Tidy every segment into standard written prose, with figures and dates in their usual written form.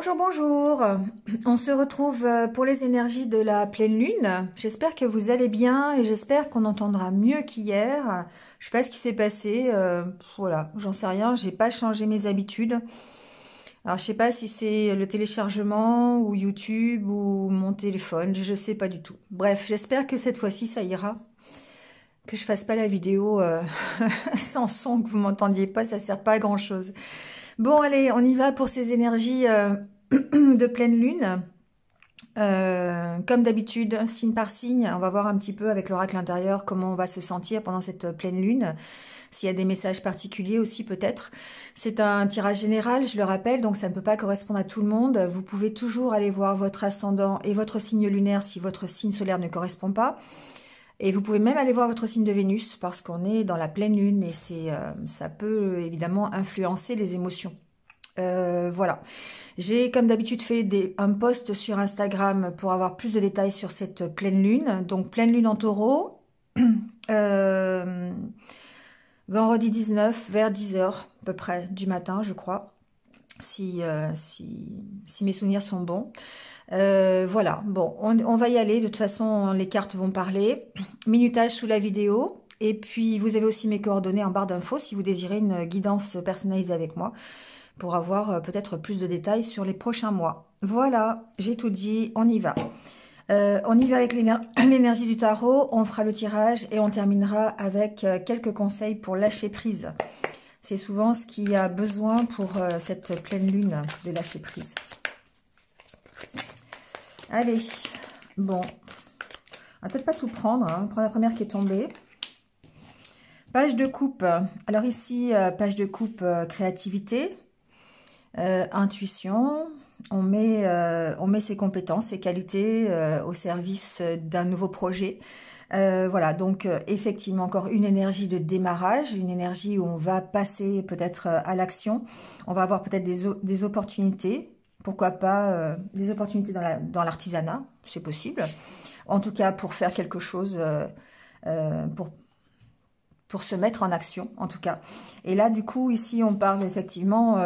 Bonjour, bonjour. On se retrouve pour les énergies de la pleine lune. J'espère que vous allez bien et j'espère qu'on entendra mieux qu'hier. Je sais pas ce qui s'est passé. Voilà, j'en sais rien. J'ai pas changé mes habitudes. Alors, je sais pas si c'est le téléchargement ou YouTube ou mon téléphone. Je sais pas du tout. Bref, j'espère que cette fois-ci, ça ira. Que je fasse pas la vidéo sans son, que vous m'entendiez pas. Ça sert pas à grand-chose. Bon, allez, on y va pour ces énergies de pleine lune. Comme d'habitude, signe par signe, on va voir un petit peu avec l'oracle intérieur comment on va se sentir pendant cette pleine lune. S'il y a des messages particuliers aussi peut-être. C'est un tirage général, je le rappelle, donc ça ne peut pas correspondre à tout le monde. Vous pouvez toujours aller voir votre ascendant et votre signe lunaire si votre signe solaire ne correspond pas. Et vous pouvez même aller voir votre signe de Vénus parce qu'on est dans la pleine lune et ça peut évidemment influencer les émotions. Voilà. J'ai comme d'habitude fait un post sur Instagram pour avoir plus de détails sur cette pleine lune. Donc pleine lune en taureau. Vendredi 19 vers 10h à peu près du matin je crois. Si mes souvenirs sont bons. Voilà, bon, on va y aller. De toute façon, les cartes vont parler. Minutage sous la vidéo. Et puis, vous avez aussi mes coordonnées en barre d'infos si vous désirez une guidance personnalisée avec moi pour avoir peut-être plus de détails sur les prochains mois. Voilà, j'ai tout dit, on y va. On y va avec l'énergie du tarot. On fera le tirage et on terminera avec quelques conseils pour lâcher prise. C'est souvent ce qu'il y a besoin pour cette pleine lune de lâcher prise. Allez, bon, on va peut-être pas tout prendre, hein. On prend la première qui est tombée. Page de coupe. Alors ici, page de coupe, créativité, intuition. On met ses compétences, ses qualités au service d'un nouveau projet. Voilà, donc effectivement encore une énergie de démarrage, une énergie où on va passer peut-être à l'action. On va avoir peut-être des opportunités. Pourquoi pas des opportunités dans l'artisanat, c'est possible. En tout cas, pour faire quelque chose, pour se mettre en action, en tout cas. Et là, du coup, ici, on parle effectivement,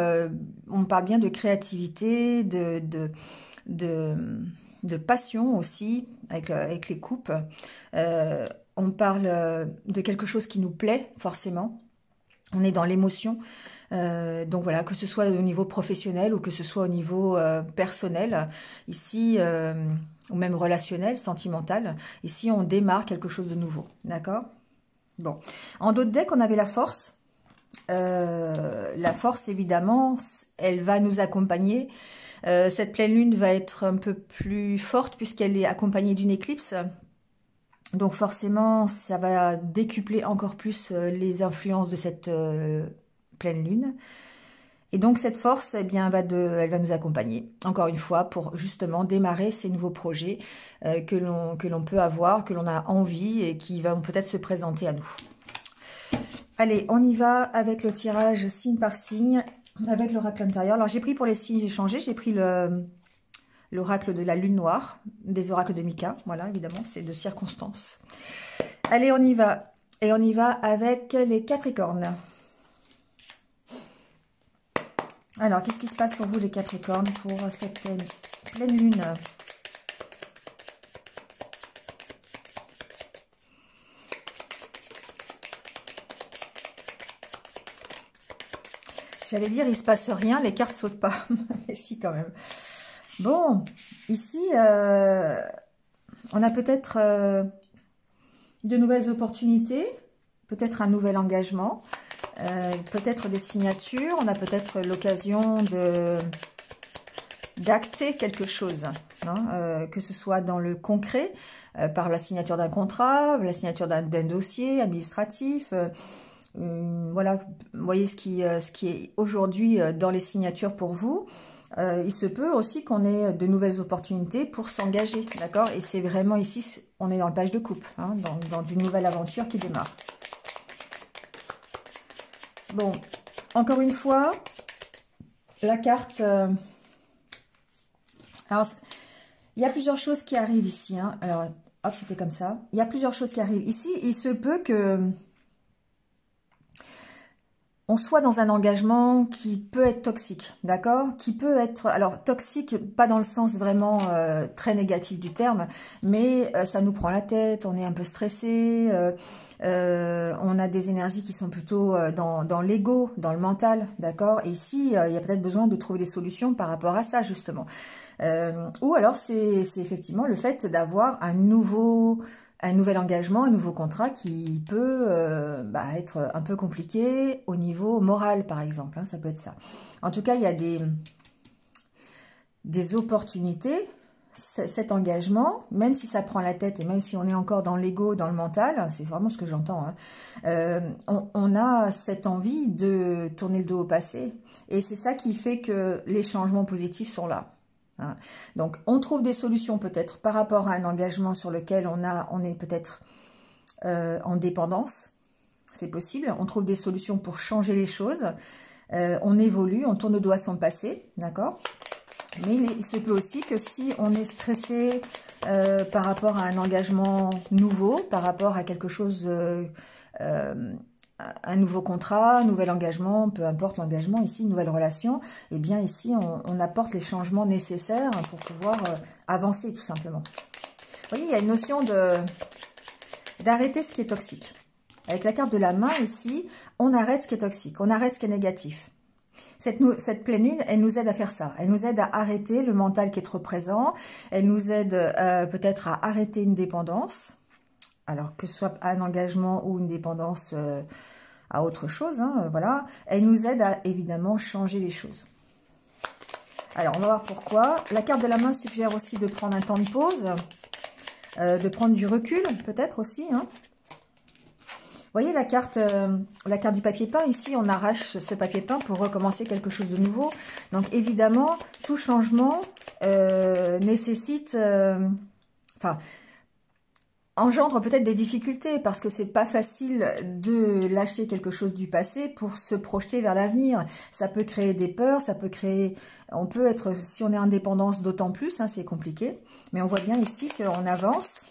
on parle bien de créativité, de passion aussi, avec les coupes. On parle de quelque chose qui nous plaît, forcément. On est dans l'émotion. Donc voilà, que ce soit au niveau professionnel ou que ce soit au niveau personnel, ici, ou même relationnel, sentimental, ici on démarre quelque chose de nouveau, d'accord? Bon, en dos de deck, on avait la force. La force, évidemment, elle va nous accompagner. Cette pleine lune va être un peu plus forte puisqu'elle est accompagnée d'une éclipse. Donc forcément, ça va décupler encore plus les influences de cette pleine lune. Et donc cette force, eh bien, elle va nous accompagner, encore une fois, pour justement démarrer ces nouveaux projets que l'on peut avoir, que l'on a envie et qui vont peut-être se présenter à nous. Allez, on y va avec le tirage signe par signe, avec l'oracle intérieur. Alors j'ai pris pour les signes, j'ai changé, j'ai pris l'oracle de la lune noire, des oracles de Mika, voilà, évidemment, c'est de circonstance. Allez, on y va. Et on y va avec les Capricornes. Alors, qu'est-ce qui se passe pour vous, les Capricornes, pour cette pleine lune? J'allais dire, il se passe rien, les cartes sautent pas. Mais si, quand même. Bon, ici, on a peut-être de nouvelles opportunités, peut-être un nouvel engagement. Peut-être des signatures, on a peut-être l'occasion d'acter quelque chose, hein, que ce soit dans le concret, par la signature d'un contrat, la signature d'un dossier administratif, voilà, vous voyez ce qui est aujourd'hui dans les signatures pour vous. Il se peut aussi qu'on ait de nouvelles opportunités pour s'engager, d'accord? Et c'est vraiment ici, on est dans le page de coupe, hein, dans une nouvelle aventure qui démarre. Bon, encore une fois, la carte... alors, il y a plusieurs choses qui arrivent ici. Hein. Alors, hop, c'était comme ça. Il y a plusieurs choses qui arrivent. Ici, il se peut que on soit dans un engagement qui peut être toxique, d'accord? Qui peut être, alors toxique, pas dans le sens vraiment très négatif du terme, mais ça nous prend la tête, on est un peu stressé, on a des énergies qui sont plutôt dans l'ego, dans le mental, d'accord? Et ici, il y a peut-être besoin de trouver des solutions par rapport à ça, justement. Ou alors, c'est effectivement le fait d'avoir un nouvel engagement, un nouveau contrat qui peut être un peu compliqué au niveau moral, par exemple. Hein, ça peut être ça. En tout cas, il y a des opportunités. Cet engagement, même si ça prend la tête et même si on est encore dans l'ego, dans le mental, c'est vraiment ce que j'entends, hein, on a cette envie de tourner le dos au passé. Et c'est ça qui fait que les changements positifs sont là. Hein. Donc, on trouve des solutions peut-être par rapport à un engagement sur lequel on est peut-être en dépendance. C'est possible. On trouve des solutions pour changer les choses. On évolue, on tourne le dos à son passé, d'accord ? Mais il se peut aussi que si on est stressé par rapport à un engagement nouveau, par rapport à quelque chose, un nouveau contrat, un nouvel engagement, peu importe l'engagement, ici, une nouvelle relation, eh bien ici, on apporte les changements nécessaires pour pouvoir avancer tout simplement. Vous voyez, il y a une notion d'arrêter ce qui est toxique. Avec la carte de la main ici, on arrête ce qui est toxique, on arrête ce qui est négatif. Cette pleine lune, elle nous aide à faire ça. Elle nous aide à arrêter le mental qui est trop présent. Elle nous aide peut-être à arrêter une dépendance. Alors, que ce soit un engagement ou une dépendance à autre chose. Hein, voilà. Elle nous aide à, évidemment, changer les choses. Alors, on va voir pourquoi. La carte de la main suggère aussi de prendre un temps de pause. De prendre du recul, peut-être aussi, hein. Vous voyez la carte du papier peint, ici on arrache ce papier peint pour recommencer quelque chose de nouveau. Donc évidemment, tout changement nécessite, engendre peut-être des difficultés parce que c'est pas facile de lâcher quelque chose du passé pour se projeter vers l'avenir. Ça peut créer des peurs, ça peut créer, on peut être, si on est en dépendance d'autant plus, hein, c'est compliqué. Mais on voit bien ici qu'on avance.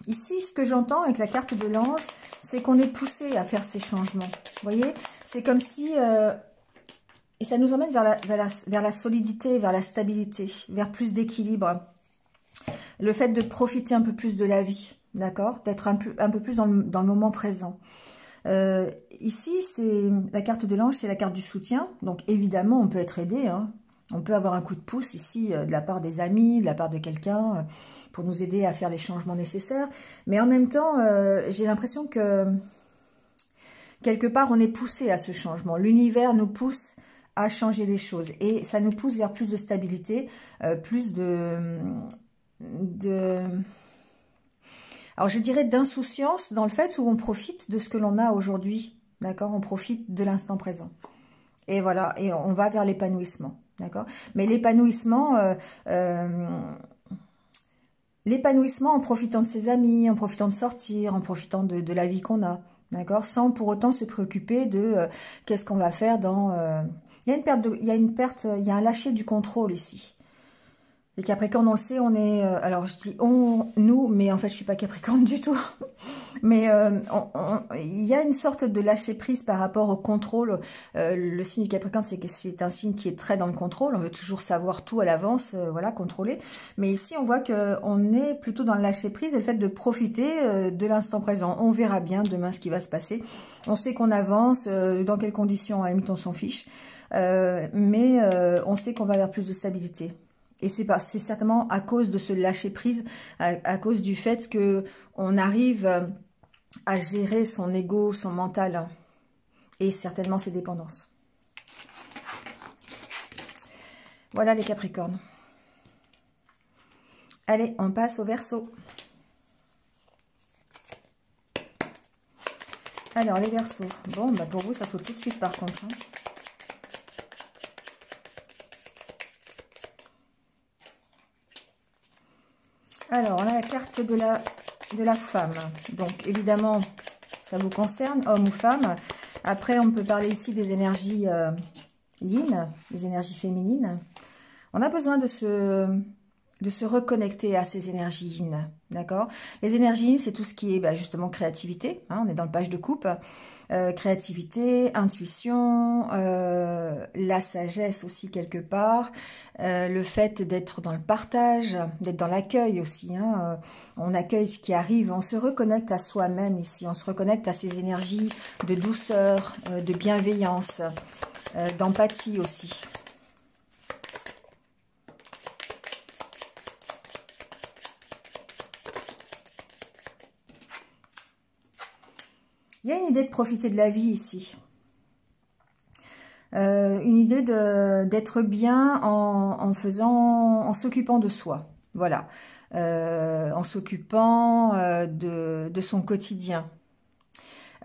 Ici, ce que j'entends avec la carte de l'ange, c'est qu'on est poussé à faire ces changements. Vous voyez, c'est comme si... et ça nous emmène vers la solidité, vers la stabilité, vers plus d'équilibre. Le fait de profiter un peu plus de la vie, d'accord? D'être un peu plus dans le moment présent. Ici, c'est la carte de l'ange, c'est la carte du soutien. Donc, évidemment, on peut être aidé, hein. On peut avoir un coup de pouce ici de la part des amis, de la part de quelqu'un pour nous aider à faire les changements nécessaires. Mais en même temps, j'ai l'impression que quelque part, on est poussé à ce changement. L'univers nous pousse à changer les choses et ça nous pousse vers plus de stabilité, plus alors je dirais d'insouciance dans le fait où on profite de ce que l'on a aujourd'hui. D'accord? On profite de l'instant présent. Et voilà, et on va vers l'épanouissement. D'accord? Mais l'épanouissement en profitant de ses amis, en profitant de sortir, en profitant de la vie qu'on a. D'accord? Sans pour autant se préoccuper de qu'est-ce qu'on va faire dans... Il y a un lâcher du contrôle ici. Les Capricornes, on le sait, on est... alors, je dis nous, mais en fait, je suis pas Capricorne du tout. Mais il y a une sorte de lâcher-prise par rapport au contrôle. Le signe du Capricorne, c'est un signe qui est très dans le contrôle. On veut toujours savoir tout à l'avance, voilà, contrôler. Mais ici, on voit qu'on est plutôt dans le lâcher-prise et le fait de profiter de l'instant présent. On verra bien demain ce qui va se passer. On sait qu'on avance, dans quelles conditions, à la limite, on s'en fiche. Mais on sait qu'on va vers plus de stabilité. Et c'est certainement à cause de ce lâcher-prise, à cause du fait qu'on arrive à gérer son ego, son mental et certainement ses dépendances. Voilà les Capricornes. Allez, on passe au Verseau. Alors, les Verseaux. Bon, bah pour vous, ça saute tout de suite par contre. Hein. Alors, on a la carte de la femme. Donc, évidemment, ça vous concerne, homme ou femme. Après, on peut parler ici des énergies yin, des énergies féminines. On a besoin de de se reconnecter à ces énergies yin, d'accord? Les énergies yin, c'est tout ce qui est justement créativité, hein, on est dans le page de coupe, créativité, intuition, la sagesse aussi quelque part, le fait d'être dans le partage, d'être dans l'accueil aussi, hein, on accueille ce qui arrive, on se reconnecte à soi-même ici, on se reconnecte à ces énergies de douceur, de bienveillance, d'empathie aussi. Il y a une idée de profiter de la vie ici. Une idée d'être bien en s'occupant de soi. Voilà. En s'occupant de son quotidien.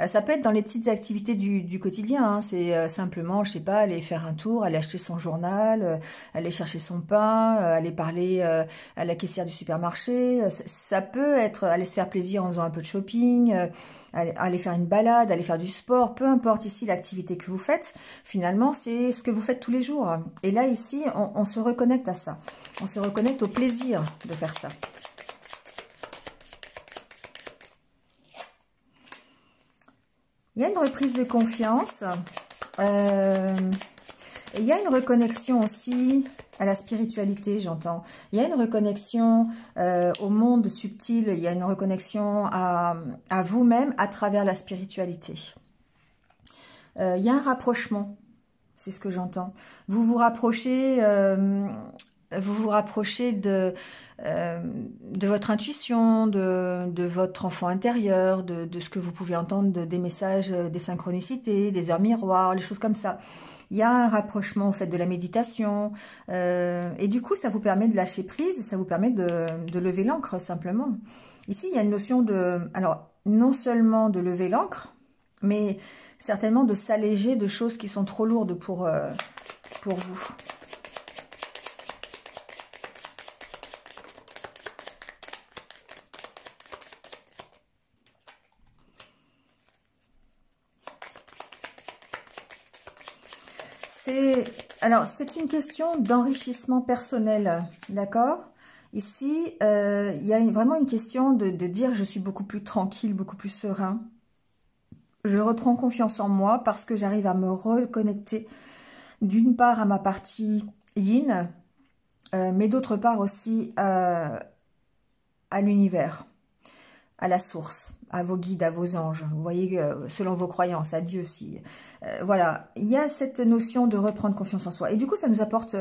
Ça peut être dans les petites activités du quotidien, hein. C'est simplement, je sais pas, aller faire un tour, aller acheter son journal, aller chercher son pain, aller parler à la caissière du supermarché. Ça peut être aller se faire plaisir en faisant un peu de shopping, aller faire une balade, aller faire du sport, peu importe ici l'activité que vous faites. Finalement, c'est ce que vous faites tous les jours. Et là, ici, on se reconnecte à ça. On se reconnecte au plaisir de faire ça. Il y a une reprise de confiance. Il y a une reconnexion aussi à la spiritualité, j'entends. Il y a une reconnexion au monde subtil. Il y a une reconnexion à vous-même à travers la spiritualité. Il y a un rapprochement. C'est ce que j'entends. Vous vous rapprochez de votre intuition, de votre enfant intérieur, de ce que vous pouvez entendre, des messages, des synchronicités, des heures miroirs, les choses comme ça. Il y a un rapprochement au fait de la méditation, et du coup, ça vous permet de lâcher prise, ça vous permet de lever l'ancre, simplement. Ici, il y a une notion alors, non seulement de lever l'ancre, mais certainement de s'alléger de choses qui sont trop lourdes pour vous. Alors, c'est une question d'enrichissement personnel, d'accord? Ici, il y a vraiment une question de dire je suis beaucoup plus tranquille, beaucoup plus serein. Je reprends confiance en moi parce que j'arrive à me reconnecter d'une part à ma partie yin, mais d'autre part aussi à l'univers, à la source, à vos guides, à vos anges. Vous voyez, selon vos croyances, à Dieu aussi. Voilà, il y a cette notion de reprendre confiance en soi. Et du coup, ça nous apporte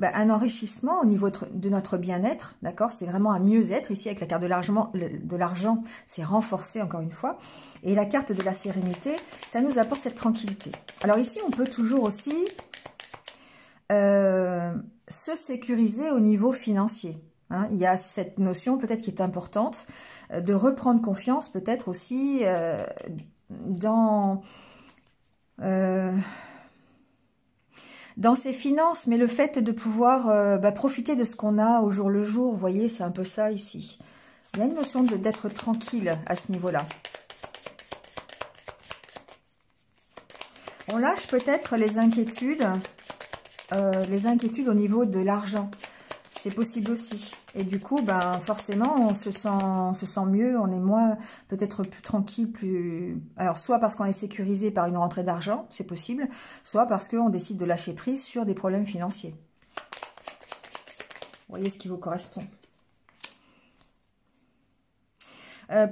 un enrichissement au niveau de notre bien-être, d'accord? C'est vraiment un mieux-être. Ici, avec la carte de l'argent, c'est renforcé encore une fois. Et la carte de la sérénité, ça nous apporte cette tranquillité. Alors ici, on peut toujours aussi se sécuriser au niveau financier. Hein, il y a cette notion peut-être qui est importante de reprendre confiance peut-être aussi dans ses finances, mais le fait de pouvoir profiter de ce qu'on a au jour le jour, vous voyez, c'est un peu ça ici. Il y a une notion d'être tranquille à ce niveau-là. On lâche peut-être les inquiétudes au niveau de l'argent. C'est possible aussi. Et du coup, forcément, on se sent mieux, on est moins, peut-être plus tranquille, plus... Alors, soit parce qu'on est sécurisé par une rentrée d'argent, c'est possible, soit parce qu'on décide de lâcher prise sur des problèmes financiers. Vous voyez ce qui vous correspond.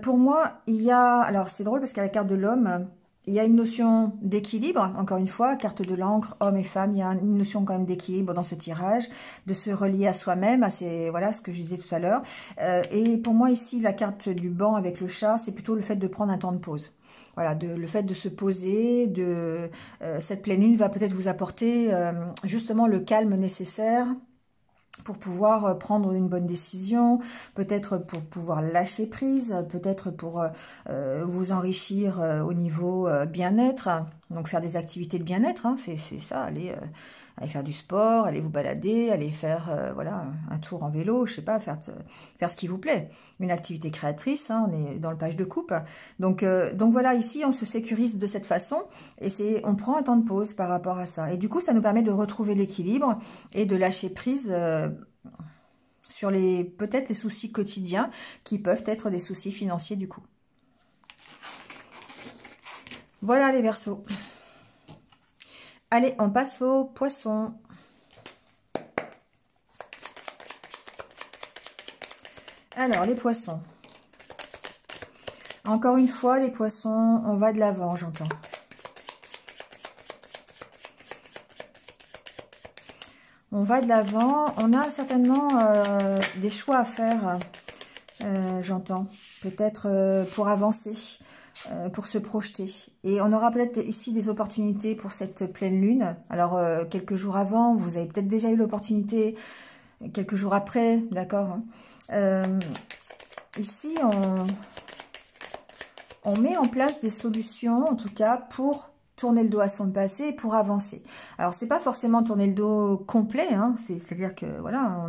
Pour moi, il y a... Alors, c'est drôle parce qu'à la carte de l'homme... Il y a une notion d'équilibre, encore une fois, carte de l'encre, homme et femme, il y a une notion quand même d'équilibre dans ce tirage, de se relier à soi-même, voilà ce que je disais tout à l'heure. Et pour moi ici, la carte du banc avec le chat, c'est plutôt le fait de prendre un temps de pause. Voilà, le fait de se poser, cette pleine lune va peut-être vous apporter justement le calme nécessaire pour pouvoir prendre une bonne décision, peut-être pour pouvoir lâcher prise, peut-être pour vous enrichir au niveau bien-être, donc faire des activités de bien-être, hein, c'est ça, aller faire du sport, aller vous balader, aller faire voilà, un tour en vélo, je sais pas, faire ce qui vous plaît. Une activité créatrice, hein, on est dans le page de coupe. Donc voilà, ici, on se sécurise de cette façon et on prend un temps de pause par rapport à ça. Et du coup, ça nous permet de retrouver l'équilibre et de lâcher prise sur peut-être les soucis quotidiens qui peuvent être des soucis financiers du coup. Voilà les Verseaux. Allez, on passe aux Poissons. Alors, les Poissons. Encore une fois, les Poissons, on va de l'avant, j'entends. On va de l'avant. On a certainement des choix à faire, j'entends. Peut-être pour avancer, pour se projeter. Et on aura peut-être ici des opportunités pour cette pleine lune. Alors, quelques jours avant, vous avez peut-être déjà eu l'opportunité, quelques jours après, d'accord. Ici, on met en place des solutions, en tout cas, pour tourner le dos à son passé et pour avancer. Alors, c'est pas forcément tourner le dos complet, hein, c'est-à-dire que, voilà,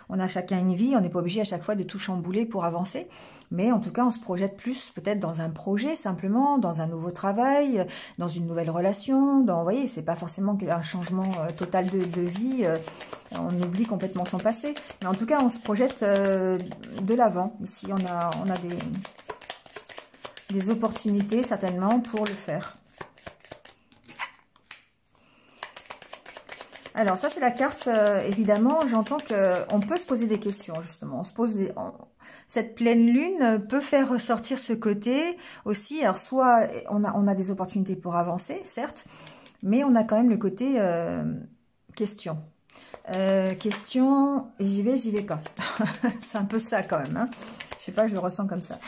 on a chacun une vie, on n'est pas obligé à chaque fois de tout chambouler pour avancer, mais en tout cas, on se projette plus peut-être dans un projet, simplement, dans un nouveau travail, dans une nouvelle relation, vous voyez, c'est pas forcément un changement total de vie, on oublie complètement son passé, mais en tout cas, on se projette de l'avant. Ici, on a des opportunités, certainement, pour le faire. Alors, ça, c'est la carte, évidemment, j'entends qu'on peut se poser des questions, justement. Cette pleine lune peut faire ressortir ce côté aussi. Alors, soit on a des opportunités pour avancer, certes, mais on a quand même le côté question. Question, j'y vais pas. C'est un peu ça, quand même. Hein. Je sais pas, je le ressens comme ça.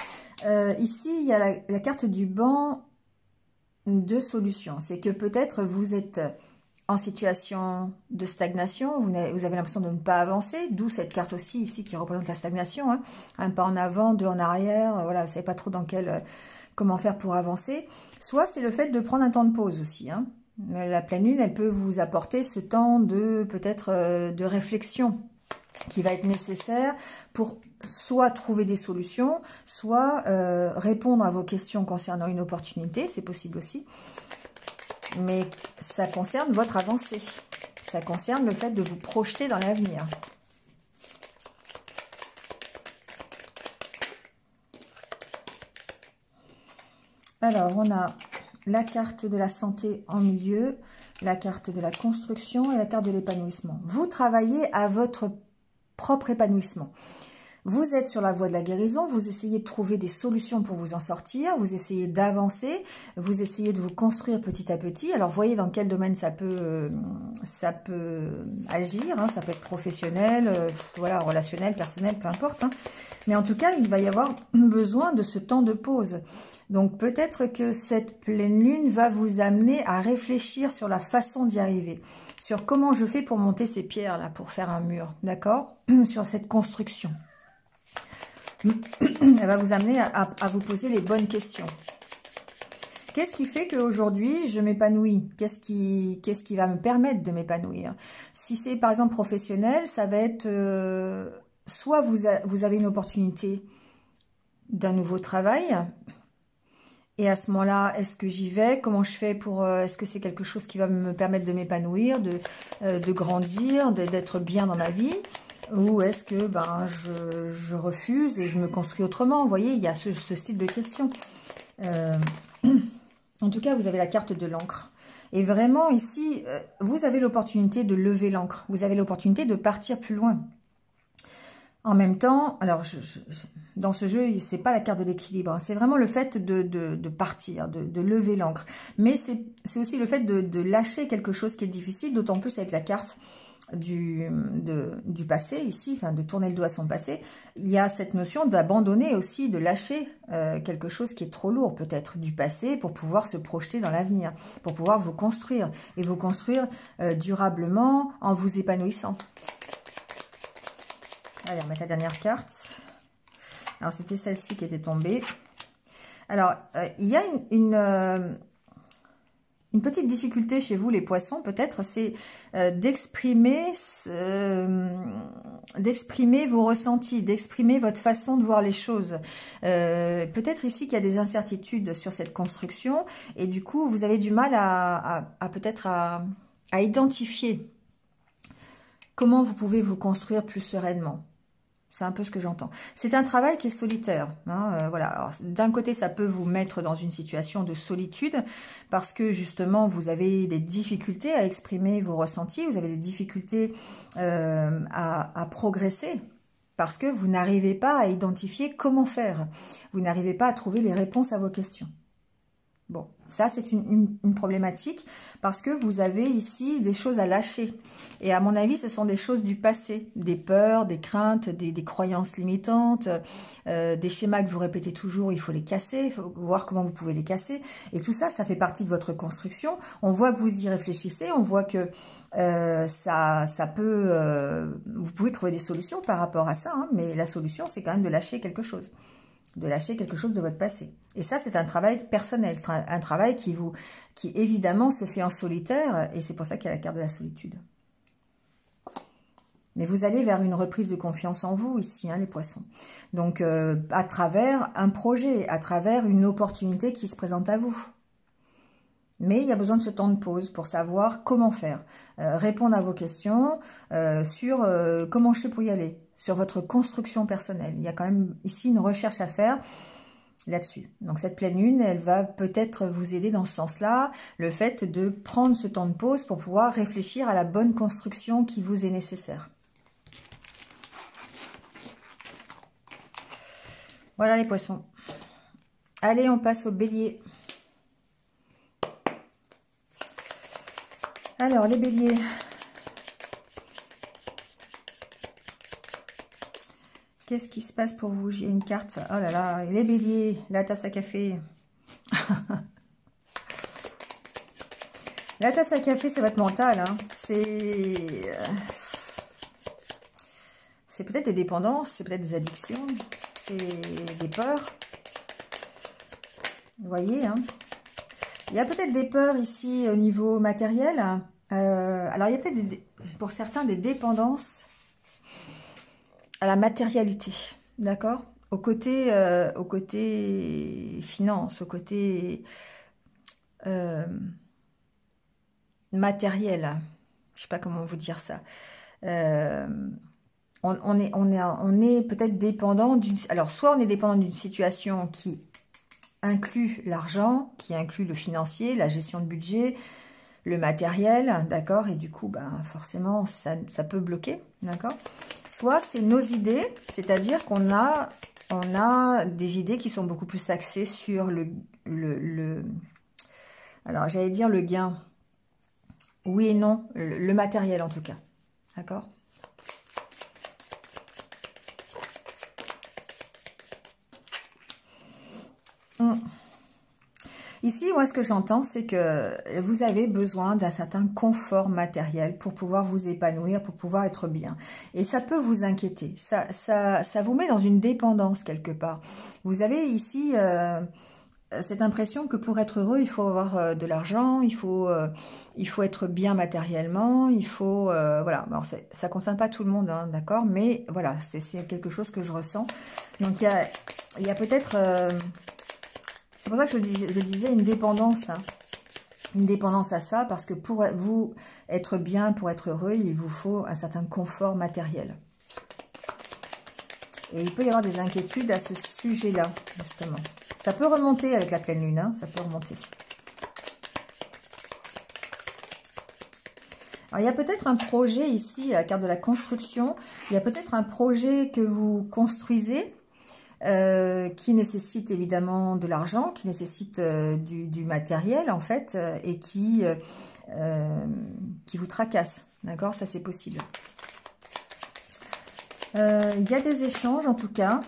Ici, il y a la carte du banc de solution. C'est que peut-être vous êtes en situation de stagnation, vous avez l'impression de ne pas avancer, d'où cette carte aussi ici qui représente la stagnation, hein. Un pas en avant, deux en arrière, voilà, vous ne savez pas trop comment faire pour avancer. Soit c'est le fait de prendre un temps de pause aussi, hein. La pleine lune, elle peut vous apporter ce temps de peut-être de réflexion qui va être nécessaire pour soit trouver des solutions, soit répondre à vos questions concernant une opportunité, c'est possible aussi. Mais ça concerne votre avancée. Ça concerne le fait de vous projeter dans l'avenir. Alors, on a la carte de la santé en milieu, la carte de la construction et la carte de l'épanouissement. Vous travaillez à votre propre épanouissement. Vous êtes sur la voie de la guérison, vous essayez de trouver des solutions pour vous en sortir, vous essayez d'avancer, vous essayez de vous construire petit à petit. Alors, voyez dans quel domaine ça peut agir, hein, ça peut être professionnel, voilà, relationnel, personnel, peu importe. Hein. Mais en tout cas, il va y avoir besoin de ce temps de pause. Donc, peut-être que cette pleine lune va vous amener à réfléchir sur la façon d'y arriver, sur comment je fais pour monter ces pierres-là, pour faire un mur, d'accord? Sur cette construction. Elle va vous amener à vous poser les bonnes questions. Qu'est-ce qui fait qu'aujourd'hui, je m'épanouis? Qu'est-ce qui va me permettre de m'épanouir? Si c'est par exemple professionnel, ça va être soit vous avez une opportunité d'un nouveau travail, et à ce moment-là, est-ce que j'y vais? Comment je fais pour... est-ce que c'est quelque chose qui va me permettre de m'épanouir, de grandir, d'être bien dans ma vie? Ou est-ce que je refuse et je me construis autrement? Vous voyez, il y a ce style de question. En tout cas, vous avez la carte de l'encre. Et vraiment, ici, vous avez l'opportunité de lever l'encre. Vous avez l'opportunité de partir plus loin. En même temps, alors, dans ce jeu, c'est pas la carte de l'équilibre. Hein, c'est vraiment le fait de partir, de lever l'encre. Mais c'est aussi le fait de lâcher quelque chose qui est difficile, d'autant plus avec la carte du passé ici, enfin de tourner le dos à son passé. Il y a cette notion d'abandonner aussi, de lâcher quelque chose qui est trop lourd peut-être du passé pour pouvoir se projeter dans l'avenir, pour pouvoir vous construire et vous construire durablement en vous épanouissant. Allez, on va mettre la dernière carte. Alors c'était celle-ci qui était tombée. Alors il y a une petite difficulté chez vous, les poissons, peut-être, c'est d'exprimer vos ressentis, d'exprimer votre façon de voir les choses. Peut-être ici qu'il y a des incertitudes sur cette construction, et du coup, vous avez du mal peut-être à identifier comment vous pouvez vous construire plus sereinement. C'est un peu ce que j'entends. C'est un travail qui est solitaire. Hein, voilà. D'un côté, ça peut vous mettre dans une situation de solitude parce que justement, vous avez des difficultés à exprimer vos ressentis, vous avez des difficultés à progresser parce que vous n'arrivez pas à identifier comment faire. Vous n'arrivez pas à trouver les réponses à vos questions. Bon, ça c'est une problématique parce que vous avez ici des choses à lâcher. Et à mon avis, ce sont des choses du passé, des peurs, des craintes, des croyances limitantes, des schémas que vous répétez toujours, il faut les casser, il faut voir comment vous pouvez les casser. Et tout ça, ça fait partie de votre construction. On voit que vous y réfléchissez, on voit que ça peut... vous pouvez trouver des solutions par rapport à ça, hein, mais la solution, c'est quand même de lâcher quelque chose. De lâcher quelque chose de votre passé. Et ça, c'est un travail personnel, c'est un travail qui évidemment se fait en solitaire, et c'est pour ça qu'il y a la carte de la solitude. Mais vous allez vers une reprise de confiance en vous ici, hein, les poissons. Donc, à travers un projet, à travers une opportunité qui se présente à vous. Mais il y a besoin de ce temps de pause pour savoir comment faire. Répondre à vos questions sur comment je fais pour y aller. Sur votre construction personnelle. Il y a quand même ici une recherche à faire là-dessus. Donc cette pleine lune, elle va peut-être vous aider dans ce sens-là. Le fait de prendre ce temps de pause pour pouvoir réfléchir à la bonne construction qui vous est nécessaire. Voilà les poissons. Allez, on passe au bélier. Alors les béliers... Qu'est-ce qui se passe pour vous? J'ai une carte. Oh là là, les béliers, la tasse à café. La tasse à café, c'est votre mental. Hein. C'est peut-être des dépendances, c'est peut-être des addictions, c'est des peurs. Vous voyez, hein. Il y a peut-être des peurs ici au niveau matériel. Alors, il y a peut-être, pour certains, des dépendances à la matérialité, d'accord, au côté finance, au côté matériel, je sais pas comment vous dire ça. On est peut-être dépendant d'une... Alors, soit on est dépendant d'une situation qui inclut l'argent, qui inclut le financier, la gestion de budget, le matériel, d'accord, et du coup, ben, forcément, ça peut bloquer, d'accord. Soit c'est nos idées, c'est-à-dire qu'on a des idées qui sont beaucoup plus axées sur alors j'allais dire le gain, oui et non, le matériel en tout cas, d'accord. Ici, moi, ce que j'entends, c'est que vous avez besoin d'un certain confort matériel pour pouvoir vous épanouir, pour pouvoir être bien. Et ça peut vous inquiéter. Ça vous met dans une dépendance quelque part. Vous avez ici cette impression que pour être heureux, il faut avoir de l'argent, il faut être bien matériellement, il faut... voilà, alors ça ne concerne pas tout le monde, hein, d'accord, mais voilà, c'est quelque chose que je ressens. Donc, il y a peut-être... c'est pour ça que je disais une dépendance, hein. Une dépendance à ça, parce que pour vous être bien, pour être heureux, il vous faut un certain confort matériel. Et il peut y avoir des inquiétudes à ce sujet-là, justement. Ça peut remonter avec la pleine lune, hein, ça peut remonter. Alors, il y a peut-être un projet ici, à la carte de la construction, il y a peut-être un projet que vous construisez, qui nécessite évidemment de l'argent, qui nécessite du matériel en fait, et qui vous tracasse, d'accord, ça c'est possible. Il y a des échanges en tout cas,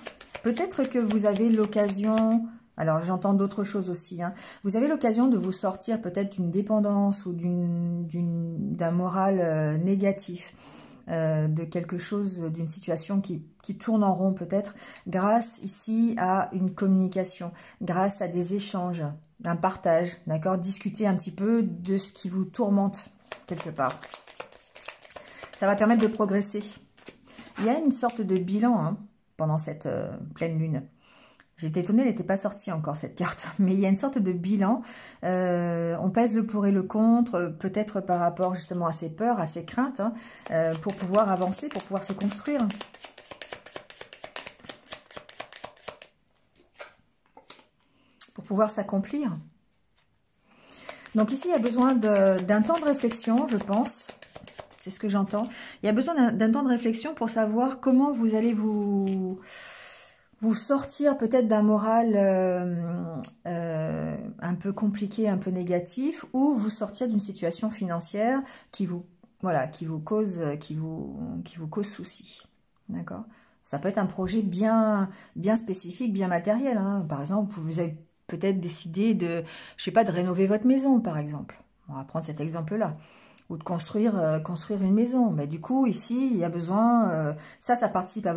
peut-être que vous avez l'occasion, alors j'entends d'autres choses aussi, hein, vous avez l'occasion de vous sortir peut-être d'une dépendance ou d'un moral négatif, de quelque chose, d'une situation qui tourne en rond peut-être, grâce ici à une communication, grâce à des échanges, un partage, d'accord, discuter un petit peu de ce qui vous tourmente quelque part. Ça va permettre de progresser. Il y a une sorte de bilan, hein, pendant cette pleine lune. J'étais étonnée, elle n'était pas sortie encore cette carte. Mais il y a une sorte de bilan. On pèse le pour et le contre, peut-être par rapport justement à ses peurs, à ses craintes, hein, pour pouvoir avancer, pour pouvoir se construire. Pour pouvoir s'accomplir. Donc ici, il y a besoin d'un temps de réflexion, je pense. C'est ce que j'entends. Il y a besoin d'un temps de réflexion pour savoir comment vous allez vous sortir peut-être d'un moral un peu compliqué, un peu négatif, ou vous sortir d'une situation financière qui vous, voilà, qui vous cause souci. D'accord? Ça peut être un projet bien spécifique, bien matériel, hein. Par exemple, vous avez peut-être décidé de, je sais pas, de rénover votre maison, par exemple. On va prendre cet exemple-là. Ou de construire une maison. Mais du coup, ici, il y a besoin... ça participe à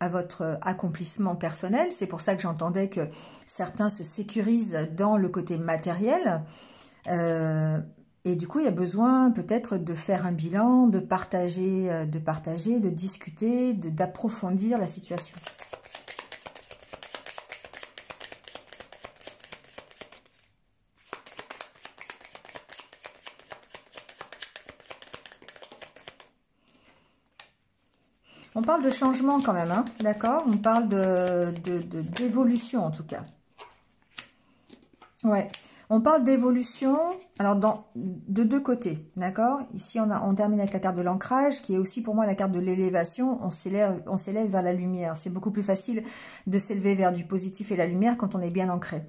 votre accomplissement personnel. C'est pour ça que j'entendais que certains se sécurisent dans le côté matériel. Et du coup, il y a besoin peut-être de faire un bilan, de partager, de discuter, d'approfondir la situation. On parle de changement quand même, hein, d'accord? On parle d'évolution en tout cas. Ouais, on parle d'évolution, alors de deux côtés, d'accord? Ici, on termine avec la carte de l'ancrage, qui est aussi pour moi la carte de l'élévation. On s'élève vers la lumière. C'est beaucoup plus facile de s'élever vers du positif et la lumière quand on est bien ancré.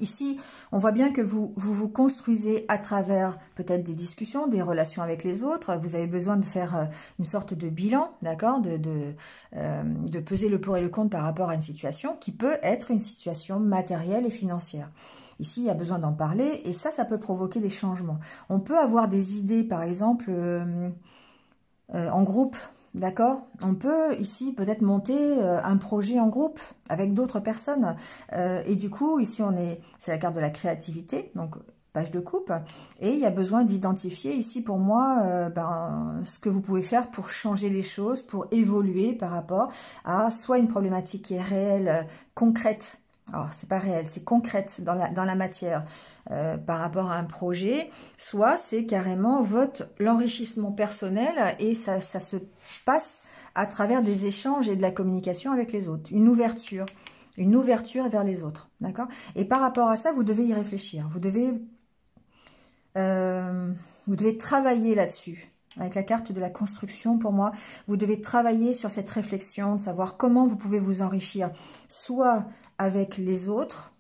Ici, on voit bien que vous construisez à travers peut-être des discussions, des relations avec les autres. Vous avez besoin de faire une sorte de bilan, d'accord, de peser le pour et le contre par rapport à une situation qui peut être une situation matérielle et financière. Ici, il y a besoin d'en parler et ça peut provoquer des changements. On peut avoir des idées, par exemple, en groupe. D'accord? On peut ici peut-être monter un projet en groupe avec d'autres personnes. Et du coup, ici, c'est la carte de la créativité, donc page de coupe. Et il y a besoin d'identifier ici pour moi ce que vous pouvez faire pour changer les choses, pour évoluer par rapport à soit une problématique qui est réelle, concrète. Alors, c'est pas réel, c'est concrète dans la matière par rapport à un projet, soit c'est carrément l'enrichissement personnel et ça se passe à travers des échanges et de la communication avec les autres. Une ouverture vers les autres, d'accord? Et par rapport à ça, vous devez y réfléchir. Vous devez travailler là-dessus. Avec la carte de la construction, pour moi, vous devez travailler sur cette réflexion, de savoir comment vous pouvez vous enrichir, soit avec les autres,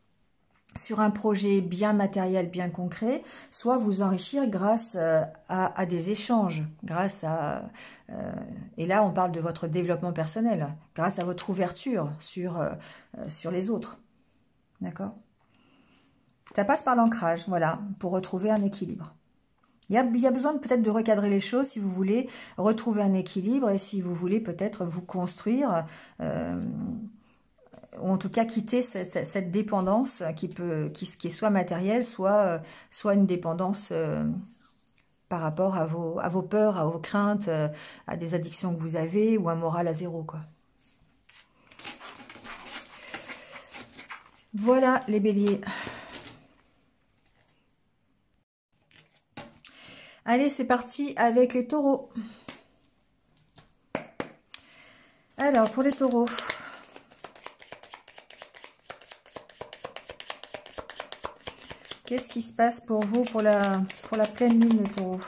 sur un projet bien matériel, bien concret, soit vous enrichir grâce à des échanges, et là on parle de votre développement personnel, grâce à votre ouverture sur les autres, d'accord? Ça passe par l'ancrage, voilà, pour retrouver un équilibre. Il y a besoin peut-être de recadrer les choses si vous voulez retrouver un équilibre et si vous voulez peut-être vous construire, ou en tout cas quitter cette dépendance qui est soit matérielle, soit une dépendance par rapport à vos peurs, à vos craintes, à des addictions que vous avez ou un moral à zéro, quoi. Voilà les béliers. Allez, c'est parti avec les taureaux. Alors, pour les taureaux. Qu'est-ce qui se passe pour vous pour la pleine lune, les taureaux?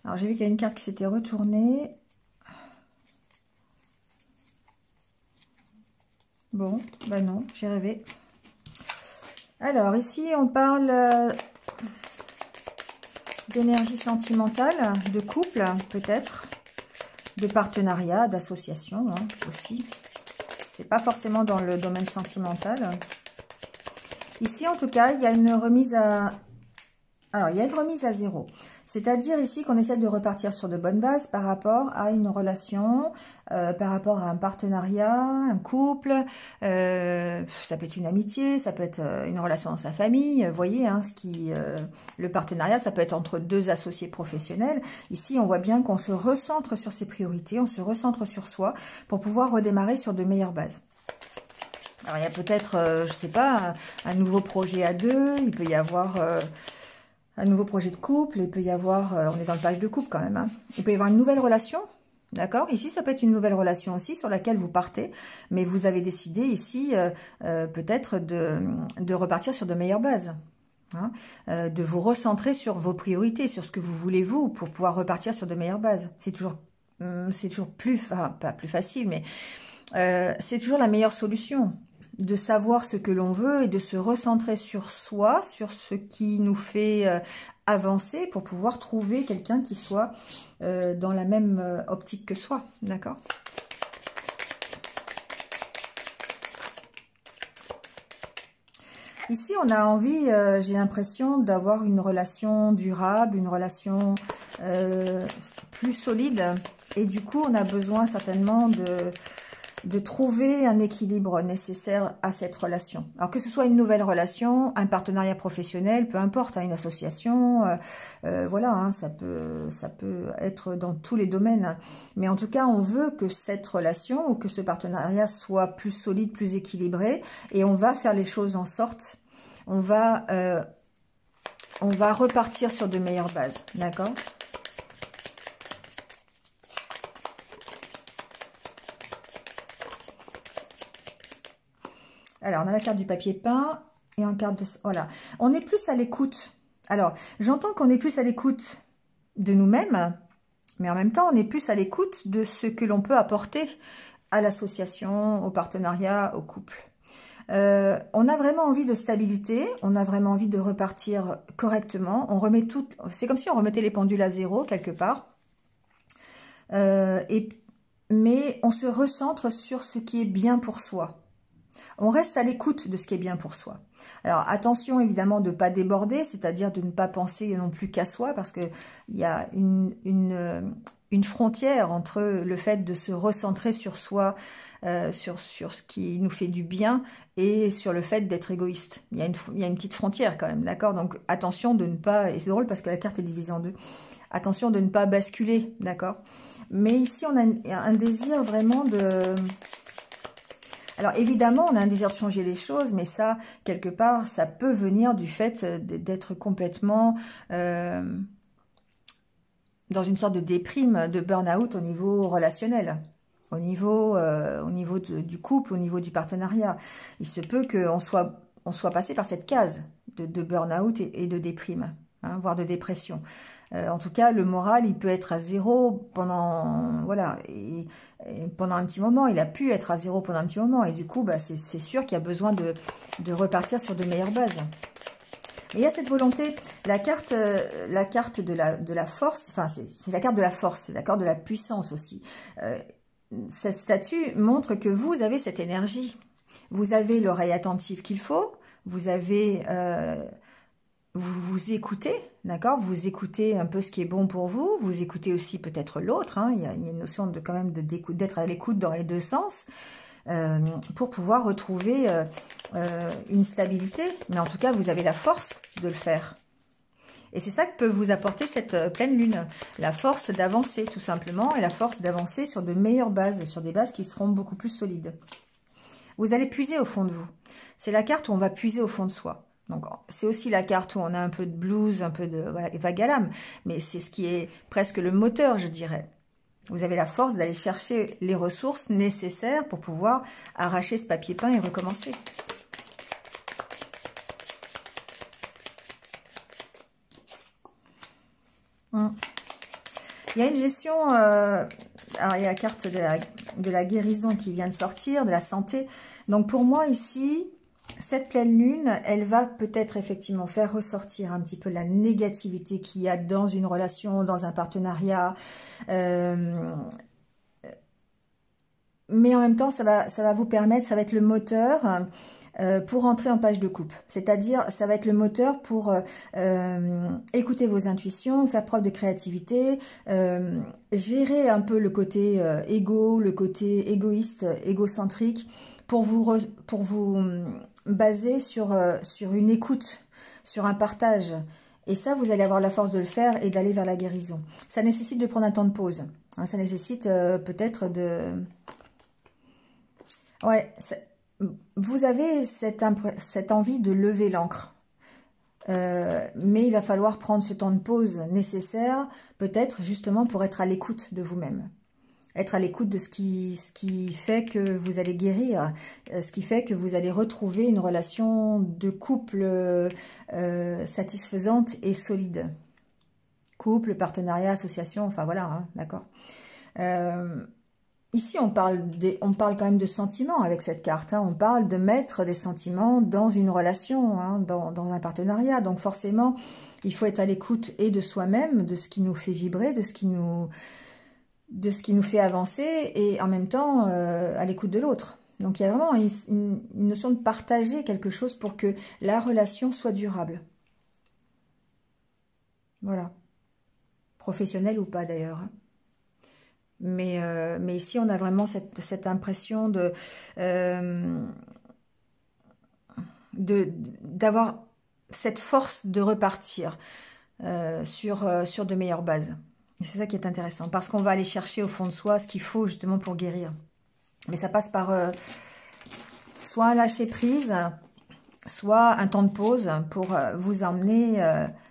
Alors, j'ai vu qu'il y a une carte qui s'était retournée. Bon, bah non, j'ai rêvé. Alors, ici, on parle d'énergie sentimentale, de couple, peut-être, de partenariat, d'association, hein, aussi. C'est pas forcément dans le domaine sentimental. Ici, en tout cas, il y a une remise à... Alors, il y a une remise à zéro. C'est-à-dire ici qu'on essaie de repartir sur de bonnes bases par rapport à une relation, par rapport à un partenariat, un couple, ça peut être une amitié, ça peut être une relation dans sa famille. Vous voyez, hein, le partenariat, ça peut être entre deux associés professionnels. Ici, on voit bien qu'on se recentre sur ses priorités, on se recentre sur soi pour pouvoir redémarrer sur de meilleures bases. Alors, il y a peut-être, je sais pas, un nouveau projet à deux, il peut y avoir un nouveau projet de couple, il peut y avoir, on est dans le page de couple quand même, hein, il peut y avoir une nouvelle relation, d'accord? Ici, ça peut être une nouvelle relation aussi sur laquelle vous partez, mais vous avez décidé ici peut-être de repartir sur de meilleures bases. Hein, de vous recentrer sur vos priorités, sur ce que vous voulez vous, pour pouvoir repartir sur de meilleures bases. C'est toujours plus, enfin, pas plus facile, mais c'est toujours la meilleure solution, de savoir ce que l'on veut et de se recentrer sur soi, sur ce qui nous fait avancer pour pouvoir trouver quelqu'un qui soit dans la même optique que soi, d'accord ? Ici, on a envie, j'ai l'impression, d'avoir une relation durable, une relation plus solide. Et du coup, on a besoin certainement de trouver un équilibre nécessaire à cette relation. Alors que ce soit une nouvelle relation, un partenariat professionnel, peu importe, hein, une association, voilà, hein, ça peut être dans tous les domaines. Mais en tout cas, on veut que cette relation ou que ce partenariat soit plus solide, plus équilibré, et on va faire les choses en sorte, on va repartir sur de meilleures bases, d'accord ? Alors, on a la carte du papier peint et en carte de... Voilà. On est plus à l'écoute. Alors, j'entends qu'on est plus à l'écoute de nous-mêmes, mais en même temps, on est plus à l'écoute de ce que l'on peut apporter à l'association, au partenariat, au couple. On a vraiment envie de stabilité, on a vraiment envie de repartir correctement. On remet tout... C'est comme si on remettait les pendules à zéro, quelque part. Mais on se recentre sur ce qui est bien pour soi. On reste à l'écoute de ce qui est bien pour soi. Alors, attention évidemment de ne pas déborder, c'est-à-dire de ne pas penser non plus qu'à soi, parce qu'il y a une frontière entre le fait de se recentrer sur soi, sur ce qui nous fait du bien, et sur le fait d'être égoïste. Il y a une petite frontière quand même, d'accord? Donc, attention de ne pas... Et c'est drôle parce que la carte est divisée en deux. Attention de ne pas basculer, d'accord? Mais ici, on a un désir vraiment de... Alors évidemment, on a un désir de changer les choses, mais ça, quelque part, ça peut venir du fait d'être complètement dans une sorte de déprime, de burn-out au niveau relationnel, au niveau du couple, au niveau du partenariat. Il se peut qu'on soit passé par cette case de burn-out et de déprime, hein, voire de dépression. En tout cas, le moral, il peut être à zéro pendant, voilà, et pendant un petit moment. Il a pu être à zéro pendant un petit moment. Et du coup, bah, c'est sûr qu'il y a besoin de repartir sur de meilleures bases. Mais il y a cette volonté, la carte de la force, enfin, c'est la carte de la force, c'est la carte de la puissance aussi. Cette statue montre que vous avez cette énergie. Vous avez l'oreille attentive qu'il faut, vous avez... vous écoutez, d'accord? Vous écoutez un peu ce qui est bon pour vous. Vous écoutez aussi peut-être l'autre. Hein. Il y a une notion de quand même d'être à l'écoute dans les deux sens pour pouvoir retrouver une stabilité. Mais en tout cas, vous avez la force de le faire. Et c'est ça que peut vous apporter cette pleine lune. La force d'avancer tout simplement et la force d'avancer sur de meilleures bases, sur des bases qui seront beaucoup plus solides. Vous allez puiser au fond de vous. C'est la carte où on va puiser au fond de soi. Donc, c'est aussi la carte où on a un peu de blues, un peu de voilà, vague à l'âme, mais c'est ce qui est presque le moteur, je dirais. Vous avez la force d'aller chercher les ressources nécessaires pour pouvoir arracher ce papier peint et recommencer. Il y a une gestion, alors il y a la carte de la guérison qui vient de sortir, de la santé. Donc, pour moi, ici... Cette pleine lune, elle va peut-être effectivement faire ressortir un petit peu la négativité qu'il y a dans une relation, dans un partenariat. Mais en même temps, ça va vous permettre, ça va être le moteur pour entrer en page de coupe. C'est-à-dire, ça va être le moteur pour écouter vos intuitions, faire preuve de créativité, gérer un peu le côté égo, le côté égoïste, égocentrique, pour vous baser sur une écoute, sur un partage. Et ça, vous allez avoir la force de le faire et d'aller vers la guérison. Ça nécessite de prendre un temps de pause. Hein, ça nécessite peut-être de... Ouais, vous avez cette envie de lever l'ancre. Mais il va falloir prendre ce temps de pause nécessaire, peut-être justement pour être à l'écoute de vous-même. Être à l'écoute de ce qui fait que vous allez guérir, ce qui fait que vous allez retrouver une relation de couple satisfaisante et solide. Couple, partenariat, association, enfin voilà, hein, d'accord. Ici, on parle quand même de sentiments avec cette carte. Hein. On parle de mettre des sentiments dans une relation, hein, dans un partenariat. Donc forcément, il faut être à l'écoute et de soi-même, de ce qui nous fait vibrer, de ce qui nous fait avancer, et en même temps à l'écoute de l'autre. Donc il y a vraiment une notion de partager quelque chose pour que la relation soit durable. Voilà. Professionnelle ou pas d'ailleurs. Mais ici, on a vraiment cette impression d'avoir cette force de repartir sur de meilleures bases. C'est ça qui est intéressant, parce qu'on va aller chercher au fond de soi ce qu'il faut justement pour guérir. Mais ça passe par soit un lâcher-prise, soit un temps de pause pour vous emmener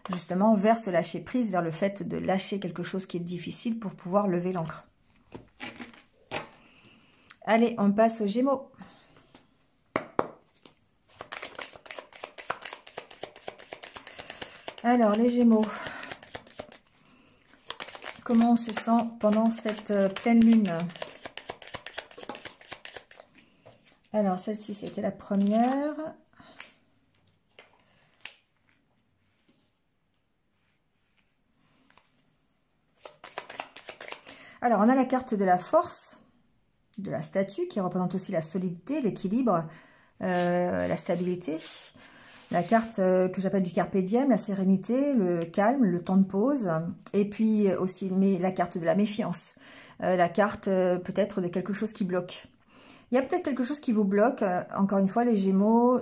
justement vers ce lâcher-prise, vers le fait de lâcher quelque chose qui est difficile pour pouvoir lever l'ancre. Allez, on passe aux Gémeaux. Alors, les Gémeaux. Comment on se sent pendant cette pleine lune? Alors, celle-ci, c'était la première. Alors, on a la carte de la force, de la statue, qui représente aussi la solidité, l'équilibre, la stabilité. La carte que j'appelle du carpe diem, la sérénité, le calme, le temps de pause. Et puis aussi la carte de la méfiance. La carte peut-être de quelque chose qui bloque. Il y a peut-être quelque chose qui vous bloque, encore une fois, les Gémeaux,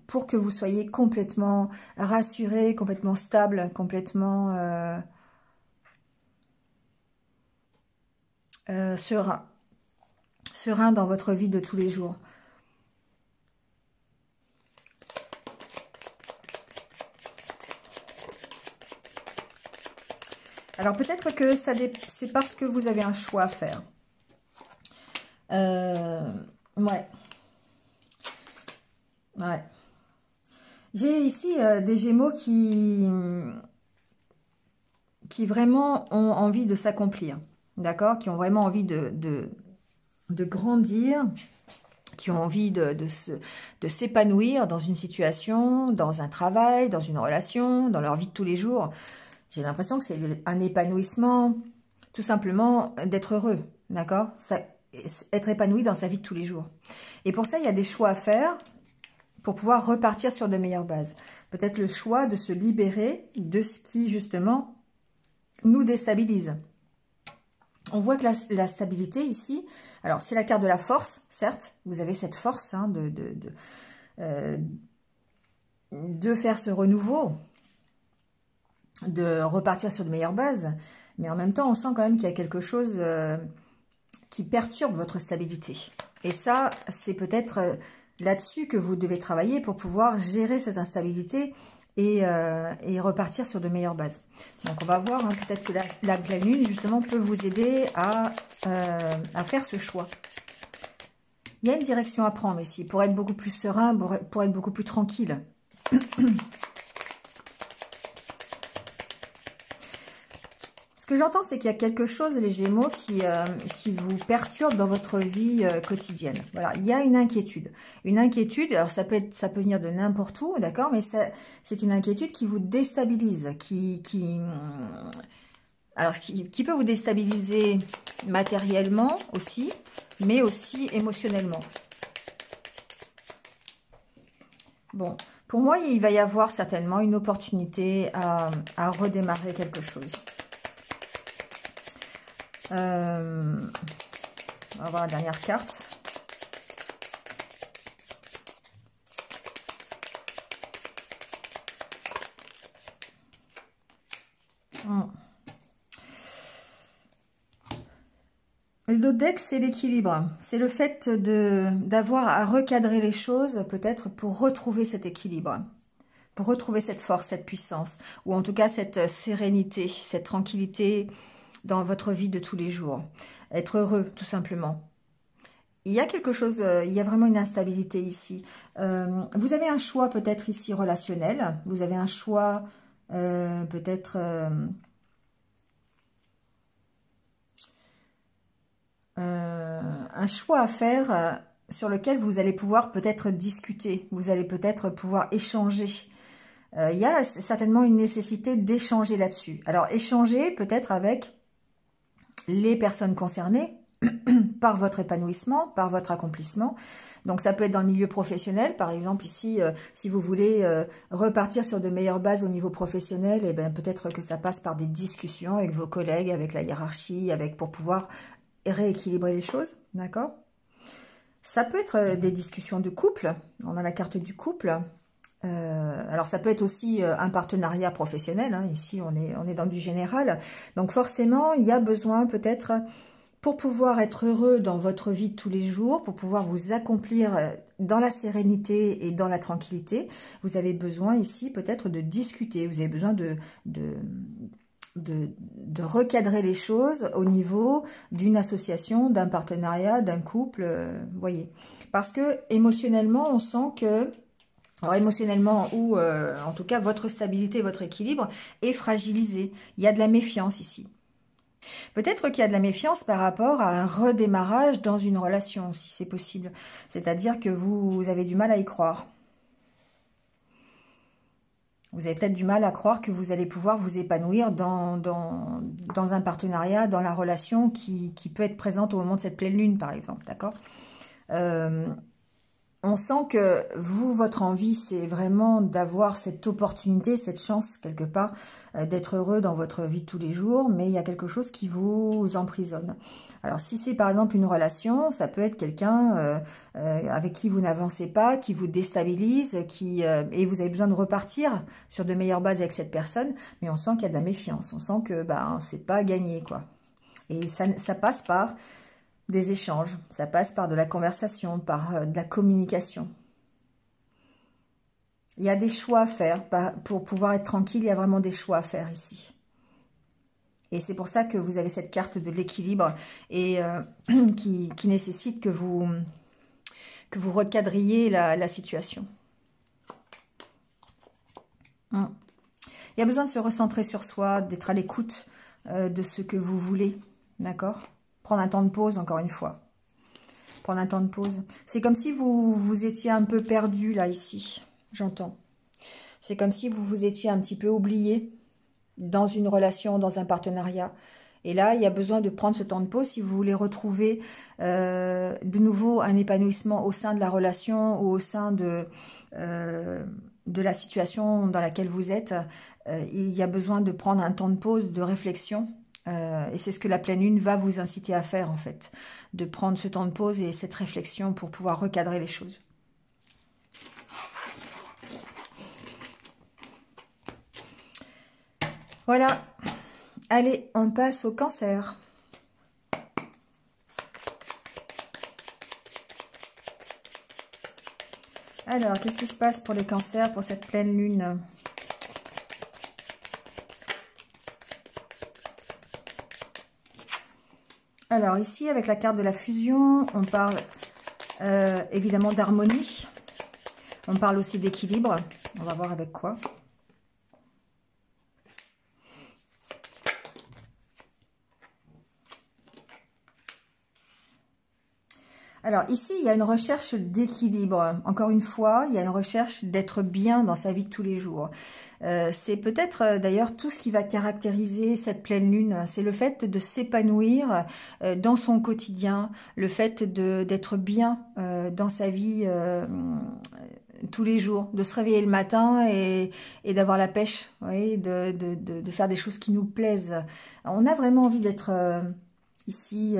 pour que vous soyez complètement rassurés, complètement stables, complètement serein dans votre vie de tous les jours. Alors peut-être que c'est parce que vous avez un choix à faire. Ouais. J'ai ici des Gémeaux qui vraiment ont envie de s'accomplir. D'accord? Qui ont vraiment envie de grandir, qui ont envie de s'épanouir dans une situation, dans un travail, dans une relation, dans leur vie de tous les jours. J'ai l'impression que c'est un épanouissement, tout simplement d'être heureux, d'accord? Être épanoui dans sa vie de tous les jours. Et pour ça, il y a des choix à faire pour pouvoir repartir sur de meilleures bases. Peut-être le choix de se libérer de ce qui, justement, nous déstabilise. On voit que la stabilité ici, alors c'est la carte de la force, certes, vous avez cette force hein, de faire ce renouveau, de repartir sur de meilleures bases, mais en même temps, on sent quand même qu'il y a quelque chose qui perturbe votre stabilité. Et ça, c'est peut-être là-dessus que vous devez travailler pour pouvoir gérer cette instabilité et repartir sur de meilleures bases. Donc, on va voir, hein, peut-être que la pleine lune, justement, peut vous aider à faire ce choix. Il y a une direction à prendre ici, pour être beaucoup plus serein, pour être beaucoup plus tranquille. Ce que j'entends, c'est qu'il y a quelque chose, les Gémeaux, qui vous perturbe dans votre vie quotidienne. Voilà, il y a une inquiétude. Une inquiétude, alors ça peut venir de n'importe où, d'accord, mais c'est une inquiétude qui vous déstabilise, qui peut vous déstabiliser matériellement aussi, mais aussi émotionnellement. Bon, pour moi, il va y avoir certainement une opportunité à redémarrer quelque chose. On va voir la dernière carte. Le dos de deck, c'est l'équilibre. C'est le fait d'avoir à recadrer les choses, peut-être pour retrouver cet équilibre, pour retrouver cette force, cette puissance, ou en tout cas cette sérénité, cette tranquillité dans votre vie de tous les jours. Être heureux, tout simplement. Il y a quelque chose, il y a vraiment une instabilité ici. Vous avez un choix peut-être ici relationnel. Vous avez un choix peut-être... un choix à faire sur lequel vous allez pouvoir peut-être discuter. Vous allez peut-être pouvoir échanger. Il y a certainement une nécessité d'échanger là-dessus. Alors, échanger peut-être avec les personnes concernées par votre épanouissement, par votre accomplissement. Donc, ça peut être dans le milieu professionnel. Par exemple, ici, si vous voulez repartir sur de meilleures bases au niveau professionnel, eh bien, peut-être que ça passe par des discussions avec vos collègues, avec la hiérarchie, pour pouvoir rééquilibrer les choses, d'accord? Ça peut être des discussions de couple. On a la carte du couple. Alors, ça peut être aussi un partenariat professionnel. Hein. Ici, on est dans du général. Donc, forcément, il y a besoin peut-être, pour pouvoir être heureux dans votre vie de tous les jours, pour pouvoir vous accomplir dans la sérénité et dans la tranquillité, vous avez besoin ici peut-être de discuter. Vous avez besoin de recadrer les choses au niveau d'une association, d'un partenariat, d'un couple, voyez. Parce que émotionnellement, on sent que, alors émotionnellement ou en tout cas votre stabilité, votre équilibre est fragilisé. Il y a de la méfiance ici. Peut-être qu'il y a de la méfiance par rapport à un redémarrage dans une relation, si c'est possible. C'est-à-dire que vous avez du mal à y croire. Vous avez peut-être du mal à croire que vous allez pouvoir vous épanouir dans un partenariat, dans la relation qui peut être présente au moment de cette pleine lune, par exemple, d'accord? On sent que vous, votre envie, c'est vraiment d'avoir cette opportunité, cette chance, quelque part, d'être heureux dans votre vie de tous les jours, mais il y a quelque chose qui vous emprisonne. Alors, si c'est par exemple une relation, ça peut être quelqu'un avec qui vous n'avancez pas, qui vous déstabilise, et vous avez besoin de repartir sur de meilleures bases avec cette personne, mais on sent qu'il y a de la méfiance, on sent que c'est pas gagné, quoi. Et ça passe par des échanges, ça passe par de la conversation, par de la communication. Il y a des choix à faire, pour pouvoir être tranquille, il y a vraiment des choix à faire ici. Et c'est pour ça que vous avez cette carte de l'équilibre et qui nécessite que vous recadriez la situation. Il y a besoin de se recentrer sur soi, d'être à l'écoute de ce que vous voulez, d'accord ? Prendre un temps de pause, encore une fois. Prendre un temps de pause. C'est comme si vous étiez un peu perdu, là, ici. J'entends. C'est comme si vous vous étiez un petit peu oublié dans une relation, dans un partenariat. Et là, il y a besoin de prendre ce temps de pause si vous voulez retrouver de nouveau un épanouissement au sein de la relation ou au sein de la situation dans laquelle vous êtes. Il y a besoin de prendre un temps de pause, de réflexion. Et c'est ce que la pleine lune va vous inciter à faire, en fait. De prendre ce temps de pause et cette réflexion pour pouvoir recadrer les choses. Voilà. Allez, on passe au Cancer. Alors, qu'est-ce qui se passe pour les Cancers, pour cette pleine lune ? Alors, ici, avec la carte de la fusion, on parle évidemment d'harmonie. On parle aussi d'équilibre. On va voir avec quoi. Alors ici, il y a une recherche d'équilibre. Encore une fois, il y a une recherche d'être bien dans sa vie de tous les jours. C'est peut-être d'ailleurs tout ce qui va caractériser cette pleine lune. C'est le fait de s'épanouir dans son quotidien, le fait d'être bien dans sa vie tous les jours, de se réveiller le matin et d'avoir la pêche, vous voyez, de faire des choses qui nous plaisent. On a vraiment envie d'être ici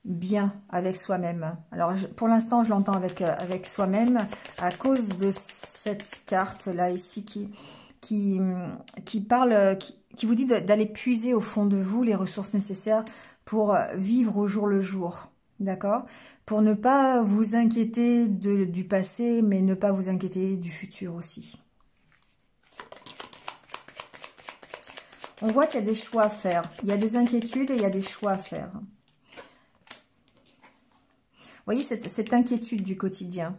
bien avec soi-même. Alors pour l'instant je l'entends avec soi-même à cause de cette carte là ici qui parle, qui vous dit d'aller puiser au fond de vous les ressources nécessaires pour vivre au jour le jour, d'accord? Pour ne pas vous inquiéter du passé, mais ne pas vous inquiéter du futur aussi. On voit qu'il y a des choix à faire. Il y a des inquiétudes et il y a des choix à faire. Vous voyez cette inquiétude du quotidien.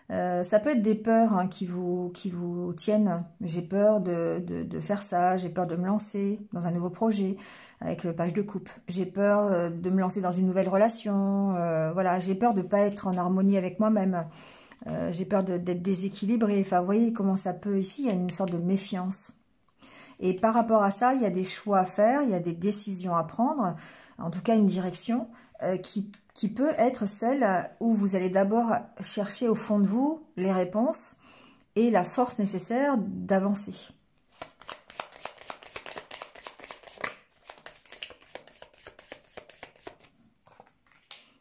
Ça peut être des peurs hein, qui vous tiennent. J'ai peur de faire ça, j'ai peur de me lancer dans un nouveau projet avec le page de coupe. J'ai peur de me lancer dans une nouvelle relation. Voilà, j'ai peur de ne pas être en harmonie avec moi-même. J'ai peur d'être déséquilibrée. Enfin, vous voyez comment ça peut ici, il y a une sorte de méfiance. Et par rapport à ça, il y a des choix à faire, il y a des décisions à prendre, en tout cas une direction qui peut être celle où vous allez d'abord chercher au fond de vous les réponses et la force nécessaire d'avancer.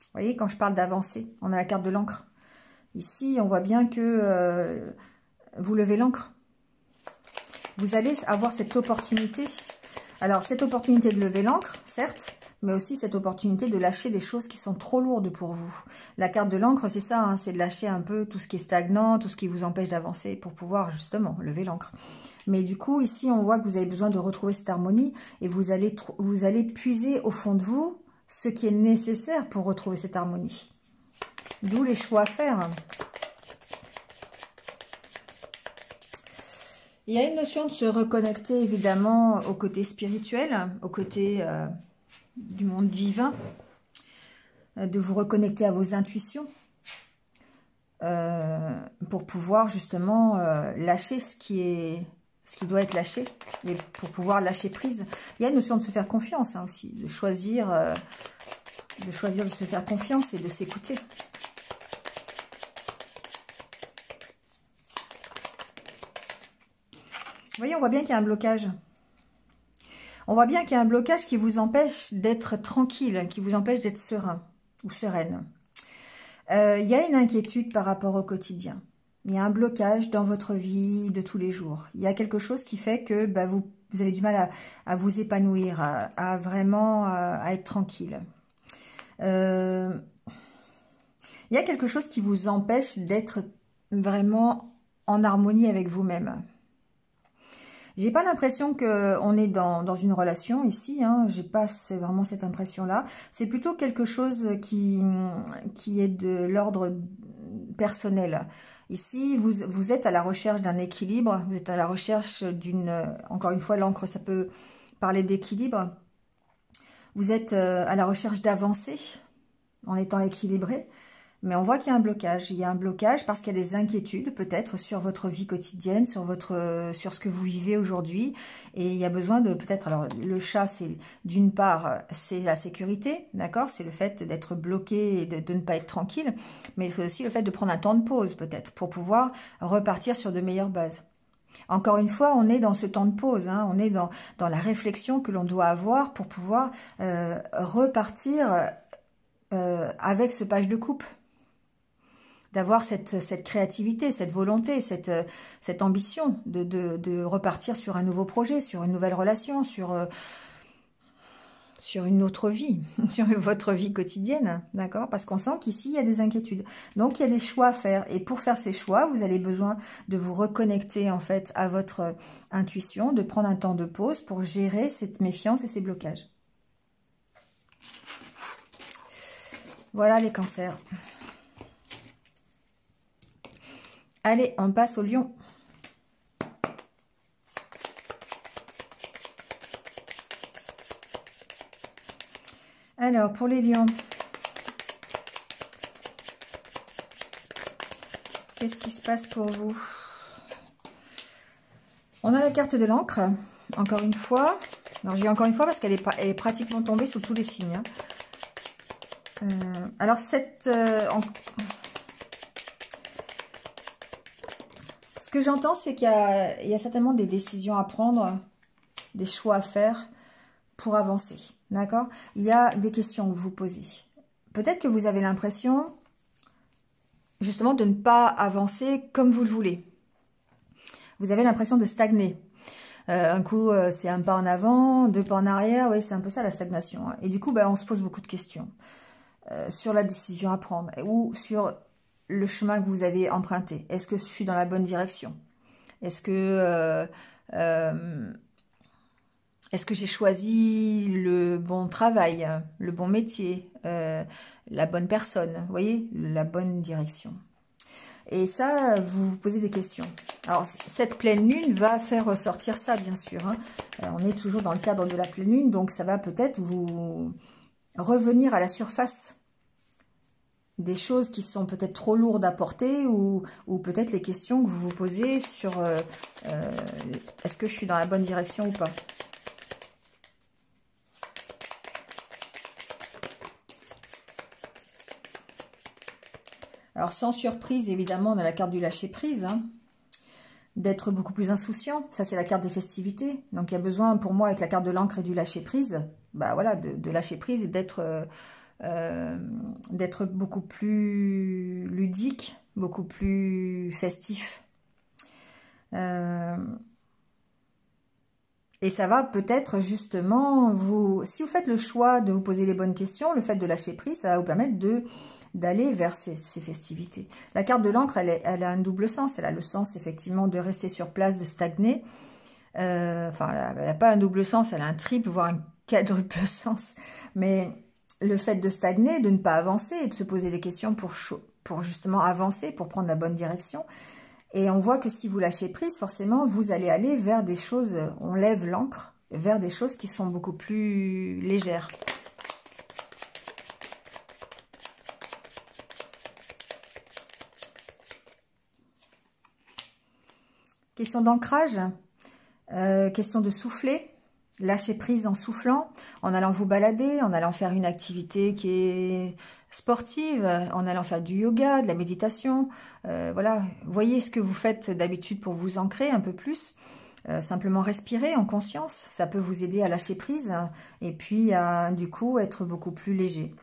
Vous voyez, quand je parle d'avancer, on a la carte de l'encre. Ici, on voit bien que vous levez l'encre. Vous allez avoir cette opportunité. Alors, cette opportunité de lever l'encre, certes, mais aussi cette opportunité de lâcher des choses qui sont trop lourdes pour vous. La carte de l'encre, c'est ça, hein, c'est de lâcher un peu tout ce qui est stagnant, tout ce qui vous empêche d'avancer pour pouvoir justement lever l'encre. Mais du coup, ici, on voit que vous avez besoin de retrouver cette harmonie et vous allez puiser au fond de vous ce qui est nécessaire pour retrouver cette harmonie. D'où les choix à faire. Il y a une notion de se reconnecter évidemment au côté spirituel, au côté du monde divin, de vous reconnecter à vos intuitions pour pouvoir justement lâcher ce qui doit être lâché et pour pouvoir lâcher prise. Il y a une notion de se faire confiance hein, aussi, de choisir de se faire confiance et de s'écouter. Vous voyez, on voit bien qu'il y a un blocage. On voit bien qu'il y a un blocage qui vous empêche d'être tranquille, qui vous empêche d'être serein ou sereine. Il y a une inquiétude par rapport au quotidien. Il y a un blocage dans votre vie de tous les jours. Il y a quelque chose qui fait que vous avez du mal à vous épanouir, à vraiment à être tranquille. Il y a quelque chose qui vous empêche d'être vraiment en harmonie avec vous-même. J'ai pas l'impression qu'on est dans une relation ici, hein. J'ai pas vraiment cette impression-là. C'est plutôt quelque chose qui est de l'ordre personnel. Ici, vous êtes à la recherche d'un équilibre, vous êtes à la recherche encore une fois, l'encre, ça peut parler d'équilibre. Vous êtes à la recherche d'avancer en étant équilibré. Mais on voit qu'il y a un blocage. Il y a un blocage parce qu'il y a des inquiétudes peut-être sur votre vie quotidienne, sur ce que vous vivez aujourd'hui. Et il y a besoin de peut-être... Alors le chat, c'est d'une part, c'est la sécurité, d'accord? C'est le fait d'être bloqué et de ne pas être tranquille. Mais c'est aussi le fait de prendre un temps de pause peut-être pour pouvoir repartir sur de meilleures bases. Encore une fois, on est dans ce temps de pause, hein, on est dans la réflexion que l'on doit avoir pour pouvoir repartir avec ce page de coupe. D'avoir cette créativité, cette volonté, cette ambition de repartir sur un nouveau projet, sur une nouvelle relation, sur une autre vie, sur votre vie quotidienne, d'accord? Parce qu'on sent qu'ici, il y a des inquiétudes. Donc, il y a des choix à faire. Et pour faire ces choix, vous avez besoin de vous reconnecter, en fait, à votre intuition, de prendre un temps de pause pour gérer cette méfiance et ces blocages. Voilà les cancers. Allez, on passe au lion. Alors, pour les lions, qu'est-ce qui se passe pour vous? On a la carte de l'encre, encore une fois. Alors, je dis encore une fois parce qu'elle est pratiquement tombée sur tous les signes. Alors, Ce que j'entends, c'est qu'il y a certainement des décisions à prendre, des choix à faire pour avancer. D'accord? Il y a des questions que vous vous posez. Peut-être que vous avez l'impression, justement, de ne pas avancer comme vous le voulez. Vous avez l'impression de stagner. Un coup, c'est un pas en avant, deux pas en arrière. Oui, c'est un peu ça la stagnation. Hein. Et du coup, on se pose beaucoup de questions sur la décision à prendre ou sur le chemin que vous avez emprunté. Est-ce que je suis dans la bonne direction? Est-ce que j'ai choisi le bon travail, le bon métier, la bonne personne? Vous voyez, la bonne direction. Et ça, vous vous posez des questions. Alors, cette pleine lune va faire ressortir ça, bien sûr. Hein. On est toujours dans le cadre de la pleine lune, donc ça va peut-être vous revenir à la surface des choses qui sont peut-être trop lourdes à porter ou peut-être les questions que vous vous posez sur est-ce que je suis dans la bonne direction ou pas. Alors, sans surprise, évidemment, on a la carte du lâcher-prise, hein, d'être beaucoup plus insouciant. Ça, c'est la carte des festivités. Donc, il y a besoin, pour moi, avec la carte de l'encre et du lâcher-prise, voilà, de lâcher-prise et d'être beaucoup plus ludique, beaucoup plus festif. Et ça va peut-être, justement, si vous faites le choix de vous poser les bonnes questions, le fait de lâcher-prise, ça va vous permettre d'aller vers ces festivités. La carte de l'encre, elle a un double sens. Elle a le sens, effectivement, de rester sur place, de stagner. Enfin, elle n'a pas un double sens, elle a un triple, voire un quadruple sens. Mais le fait de stagner, de ne pas avancer et de se poser des questions pour justement avancer, pour prendre la bonne direction. Et on voit que si vous lâchez prise, forcément, vous allez aller vers des choses, on lève l'encre, vers des choses qui sont beaucoup plus légères. Question d'ancrage, question de souffler, lâcher prise en soufflant, en allant vous balader, en allant faire une activité qui est sportive, en allant faire du yoga, de la méditation. Voilà, voyez ce que vous faites d'habitude pour vous ancrer un peu plus. Simplement respirer en conscience, ça peut vous aider à lâcher prise et puis à du coup être beaucoup plus léger.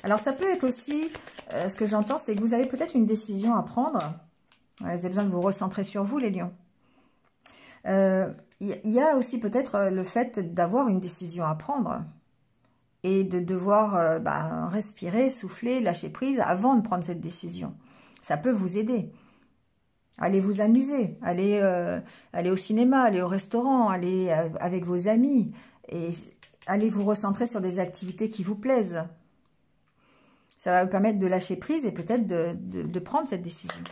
Alors ça peut être aussi... ce que j'entends, c'est que vous avez peut-être une décision à prendre. Vous avez besoin de vous recentrer sur vous, les lions. Il y a aussi peut-être le fait d'avoir une décision à prendre et de devoir respirer, souffler, lâcher prise avant de prendre cette décision. Ça peut vous aider. Allez vous amuser, allez au cinéma, allez au restaurant, allez avec vos amis et allez vous recentrer sur des activités qui vous plaisent. Ça va vous permettre de lâcher prise et peut-être de prendre cette décision.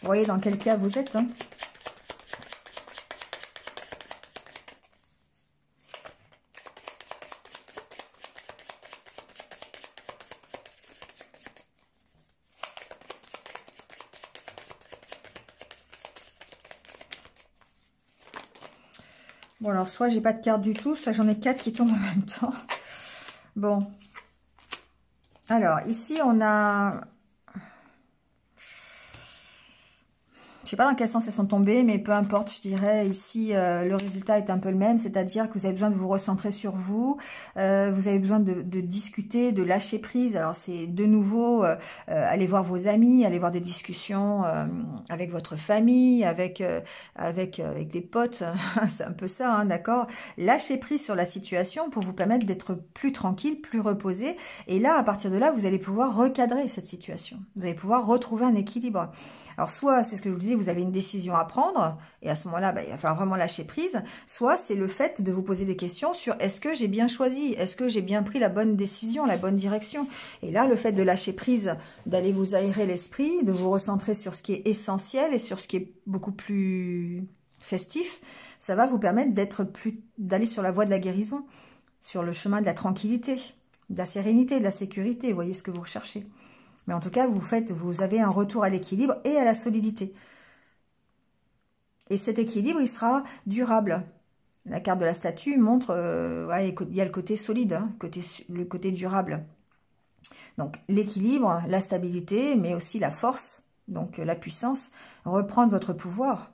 Vous voyez dans quel cas vous êtes, hein. Bon, alors, soit j'ai pas de carte du tout, soit j'en ai 4 qui tombent en même temps. Bon. Alors, ici, on a... Je sais pas dans quel sens elles sont tombées, mais peu importe, je dirais, ici, le résultat est un peu le même, c'est-à-dire que vous avez besoin de vous recentrer sur vous, vous avez besoin de discuter, de lâcher prise. Alors, c'est de nouveau, aller voir vos amis, aller voir des discussions avec votre famille, avec des potes, c'est un peu ça, hein, d'accord? Lâcher prise sur la situation pour vous permettre d'être plus tranquille, plus reposé, et là, à partir de là, vous allez pouvoir recadrer cette situation. Vous allez pouvoir retrouver un équilibre. Alors, soit, c'est ce que je vous disais, vous avez une décision à prendre, et à ce moment-là, il va falloir vraiment lâcher prise, soit c'est le fait de vous poser des questions sur est-ce que j'ai bien choisi, est-ce que j'ai bien pris la bonne décision, la bonne direction. Et là, le fait de lâcher prise, d'aller vous aérer l'esprit, de vous recentrer sur ce qui est essentiel et sur ce qui est beaucoup plus festif, ça va vous permettre d'aller sur la voie de la guérison, sur le chemin de la tranquillité, de la sérénité, de la sécurité, vous voyez ce que vous recherchez. Mais en tout cas, vous avez un retour à l'équilibre et à la solidité. Et cet équilibre, il sera durable. La carte de la statue montre, il y a le côté solide, hein, le côté durable. Donc l'équilibre, la stabilité, mais aussi la force, donc la puissance, reprendre votre pouvoir,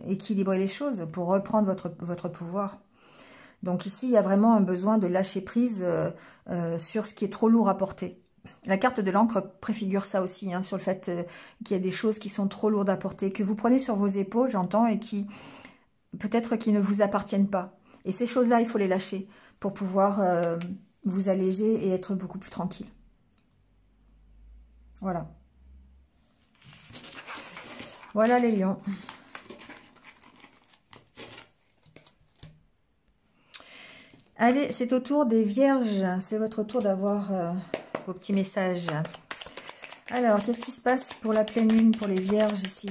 équilibrer les choses pour reprendre votre pouvoir. Donc ici, il y a vraiment un besoin de lâcher prise sur ce qui est trop lourd à porter. La carte de l'encre préfigure ça aussi, hein, sur le fait qu'il y a des choses qui sont trop lourdes à porter, que vous prenez sur vos épaules, j'entends, et qui peut-être qui ne vous appartiennent pas. Et ces choses-là, il faut les lâcher pour pouvoir vous alléger et être beaucoup plus tranquille. Voilà. Voilà les lions. Allez, c'est au tour des vierges. C'est votre tour d'avoir vos petits messages. Alors, qu'est-ce qui se passe pour la pleine lune, pour les vierges ici?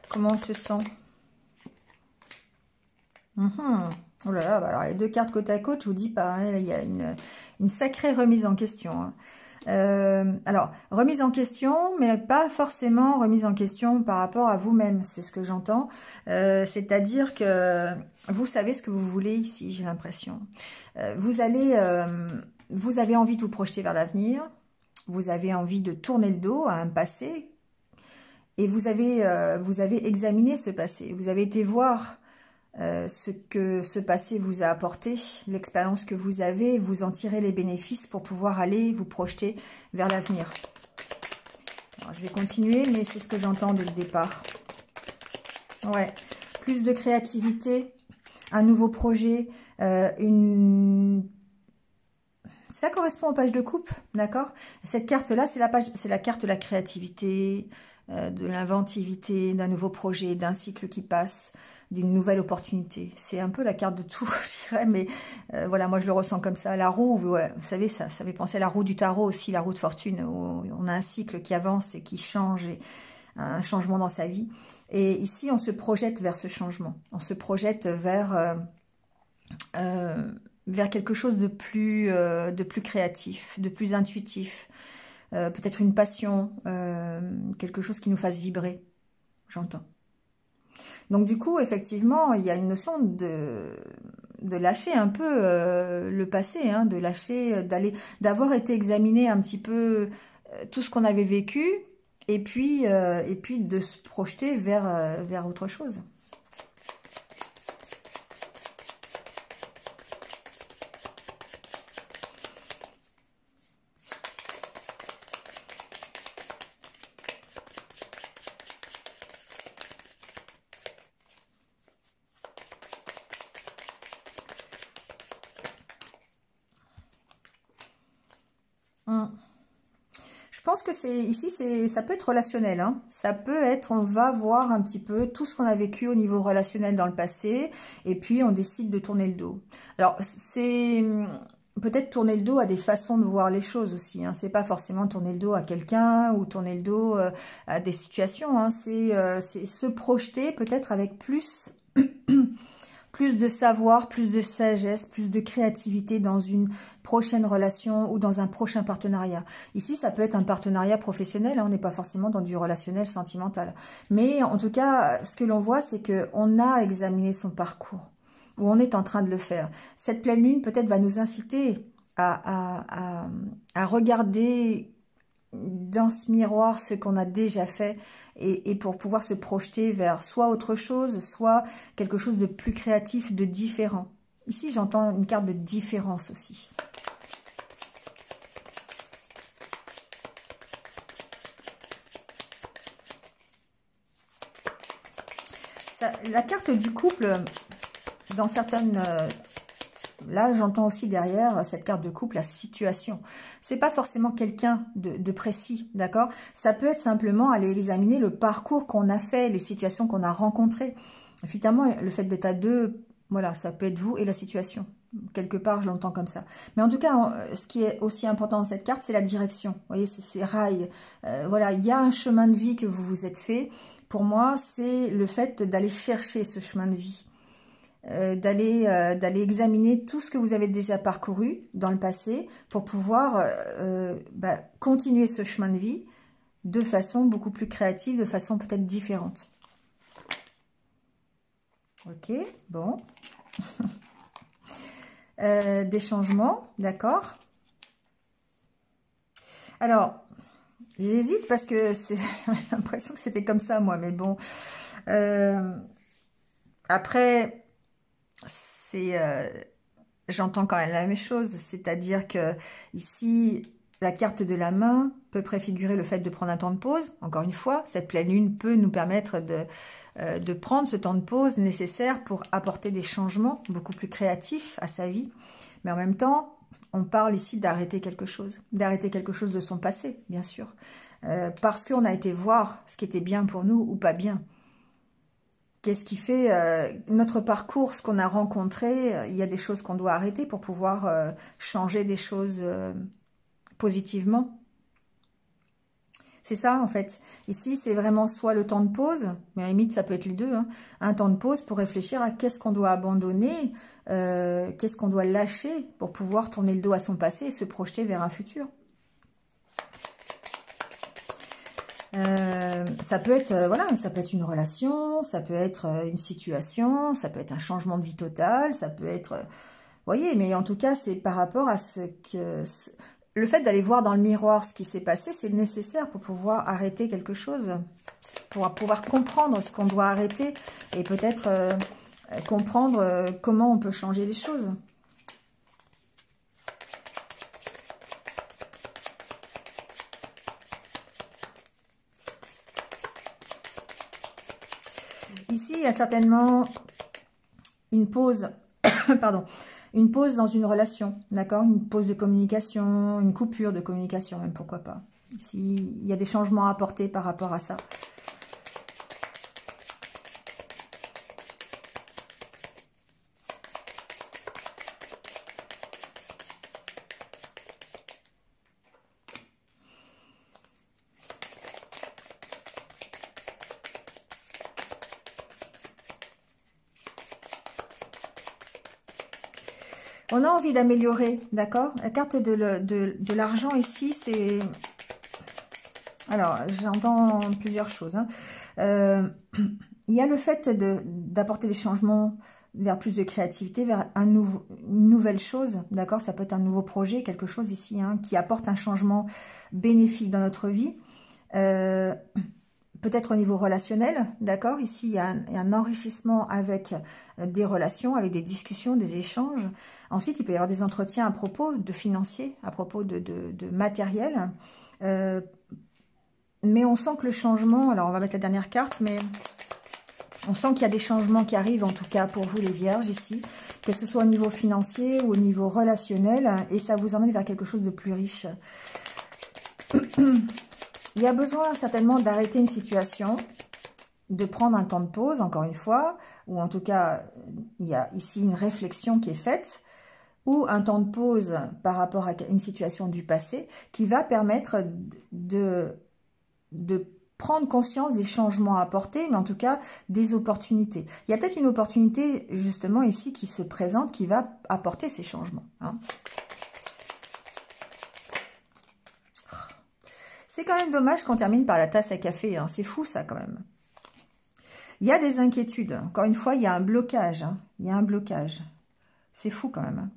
Comment on se sent? Oh là là, bah alors les deux cartes côte à côte, je vous dis pas, hein, il y a une sacrée remise en question. Hein. Alors, remise en question, mais pas forcément remise en question par rapport à vous-même, c'est ce que j'entends. C'est-à-dire que vous savez ce que vous voulez ici, j'ai l'impression. Vous avez envie de vous projeter vers l'avenir, vous avez envie de tourner le dos à un passé, et vous avez examiné ce passé, vous avez été voir ce que ce passé vous a apporté, l'expérience que vous avez, vous en tirez les bénéfices pour pouvoir aller vous projeter vers l'avenir. Je vais continuer, mais c'est ce que j'entends dès le départ. Ouais, plus de créativité, un nouveau projet, ça correspond aux pages de coupe, d'accord? Cette carte-là, c'est la carte de la créativité, de l'inventivité, d'un nouveau projet, d'un cycle qui passe, d'une nouvelle opportunité. C'est un peu la carte de tout, je dirais, mais voilà, moi je le ressens comme ça. La roue, voilà, vous savez, ça fait penser à la roue du tarot aussi, la roue de fortune, où on a un cycle qui avance et qui change, et un changement dans sa vie. Et ici, on se projette vers ce changement. On se projette vers quelque chose de plus créatif, de plus intuitif. Peut-être une passion, quelque chose qui nous fasse vibrer, j'entends. Donc du coup, effectivement, il y a une notion de lâcher un peu le passé, hein, de lâcher, d'avoir été examiné un petit peu tout ce qu'on avait vécu, et puis de se projeter vers autre chose. Je pense que ça peut être relationnel, hein. Ça peut être, on va voir un petit peu tout ce qu'on a vécu au niveau relationnel dans le passé, et puis on décide de tourner le dos. Alors, c'est peut-être tourner le dos à des façons de voir les choses aussi, hein. C'est pas forcément tourner le dos à quelqu'un, ou tourner le dos à des situations, hein. C'est se projeter peut-être avec plus de savoir, plus de sagesse, plus de créativité dans une prochaine relation ou dans un prochain partenariat. Ici, ça peut être un partenariat professionnel, hein, on n'est pas forcément dans du relationnel sentimental. Mais en tout cas, ce que l'on voit, c'est qu'on a examiné son parcours, ou on est en train de le faire. Cette pleine lune, peut-être, va nous inciter à regarder dans ce miroir ce qu'on a déjà fait, et pour pouvoir se projeter vers soit autre chose, soit quelque chose de plus créatif, de différent. Ici, j'entends une carte de différence aussi. La carte du couple, dans certaines... Là, j'entends aussi derrière cette carte de couple la situation. C'est pas forcément quelqu'un de précis, d'accord? Ça peut être simplement aller examiner le parcours qu'on a fait, les situations qu'on a rencontrées. Finalement, le fait d'être à deux, voilà, ça peut être vous et la situation. Quelque part, je l'entends comme ça. Mais en tout cas, ce qui est aussi important dans cette carte, c'est la direction. Vous voyez, c'est rails. Voilà, il y a un chemin de vie que vous vous êtes fait. Pour moi, c'est le fait d'aller chercher ce chemin de vie. D'aller examiner tout ce que vous avez déjà parcouru dans le passé pour pouvoir continuer ce chemin de vie de façon beaucoup plus créative, de façon peut-être différente. Ok, bon. Des changements, d'accord. Alors, j'hésite parce que j'ai l'impression que c'était comme ça, moi. Mais bon, après, j'entends quand même la même chose. C'est-à-dire que ici, la carte de la main peut préfigurer le fait de prendre un temps de pause. Encore une fois, cette pleine lune peut nous permettre de prendre ce temps de pause nécessaire pour apporter des changements beaucoup plus créatifs à sa vie. Mais en même temps, on parle ici d'arrêter quelque chose de son passé, bien sûr. Parce qu'on a été voir ce qui était bien pour nous ou pas bien. Qu'est-ce qui fait notre parcours, ce qu'on a rencontré, il y a des choses qu'on doit arrêter pour pouvoir changer des choses positivement. C'est ça, en fait. Ici, c'est vraiment soit le temps de pause, mais à la limite, ça peut être les deux. Hein, un temps de pause pour réfléchir à qu'est-ce qu'on doit abandonner, qu'est-ce qu'on doit lâcher pour pouvoir tourner le dos à son passé et se projeter vers un futur. Ça peut être, voilà, ça peut être une relation, ça peut être une situation, ça peut être un changement de vie total, ça peut être... vous voyez, mais en tout cas, c'est par rapport à ce que... Le fait d'aller voir dans le miroir ce qui s'est passé, c'est nécessaire pour pouvoir arrêter quelque chose, pour pouvoir comprendre ce qu'on doit arrêter et peut-être comprendre comment on peut changer les choses. Ici, il y a certainement une pause, pardon, une pause dans une relation, d'accord? Une pause de communication, une coupure de communication même, pourquoi pas. Ici, il y a des changements à apporter par rapport à ça. On a envie d'améliorer, d'accord? La carte de l'argent ici, c'est... Alors, j'entends plusieurs choses. Hein. Il y a le fait d'apporter des changements vers plus de créativité, vers une nouvelle chose, d'accord? Ça peut être un nouveau projet, quelque chose ici hein, qui apporte un changement bénéfique dans notre vie. Peut-être au niveau relationnel, d'accord? Ici, il y a un enrichissement avec des relations, avec des discussions, des échanges. Ensuite, il peut y avoir des entretiens à propos de financier, à propos de matériel. Mais on sent que le changement, alors on va mettre la dernière carte, mais on sent qu'il y a des changements qui arrivent, en tout cas pour vous les vierges ici, que ce soit au niveau financier ou au niveau relationnel, et ça vous emmène vers quelque chose de plus riche. Il y a besoin certainement d'arrêter une situation, de prendre un temps de pause, encore une fois, ou en tout cas, il y a ici une réflexion qui est faite, ou un temps de pause par rapport à une situation du passé, qui va permettre de prendre conscience des changements à apporter, mais en tout cas des opportunités. Il y a peut-être une opportunité justement ici qui se présente, qui va apporter ces changements. Hein. C'est quand même dommage qu'on termine par la tasse à café, hein. C'est fou ça quand même. Il y a des inquiétudes, encore une fois il y a un blocage, hein. Il y a un blocage. C'est fou quand même.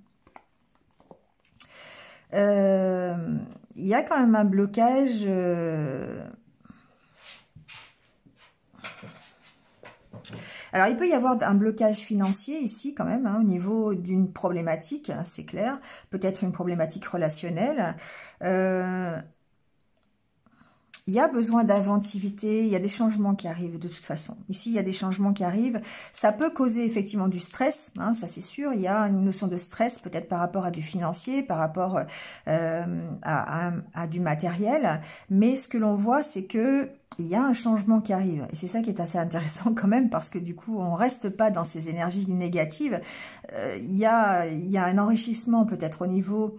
Il y a quand même un blocage... Alors, il peut y avoir un blocage financier ici quand même, hein, au niveau d'une problématique, hein, c'est clair. Peut-être une problématique relationnelle. Il y a besoin d'inventivité, il y a des changements qui arrivent de toute façon. Ici, il y a des changements qui arrivent. Ça peut causer effectivement du stress, hein, ça c'est sûr. Il y a une notion de stress peut-être par rapport à du financier, par rapport à du matériel. Mais ce que l'on voit, c'est que il y a un changement qui arrive. Et c'est ça qui est assez intéressant quand même, parce que du coup, on reste pas dans ces énergies négatives. Il y a un enrichissement peut-être au niveau...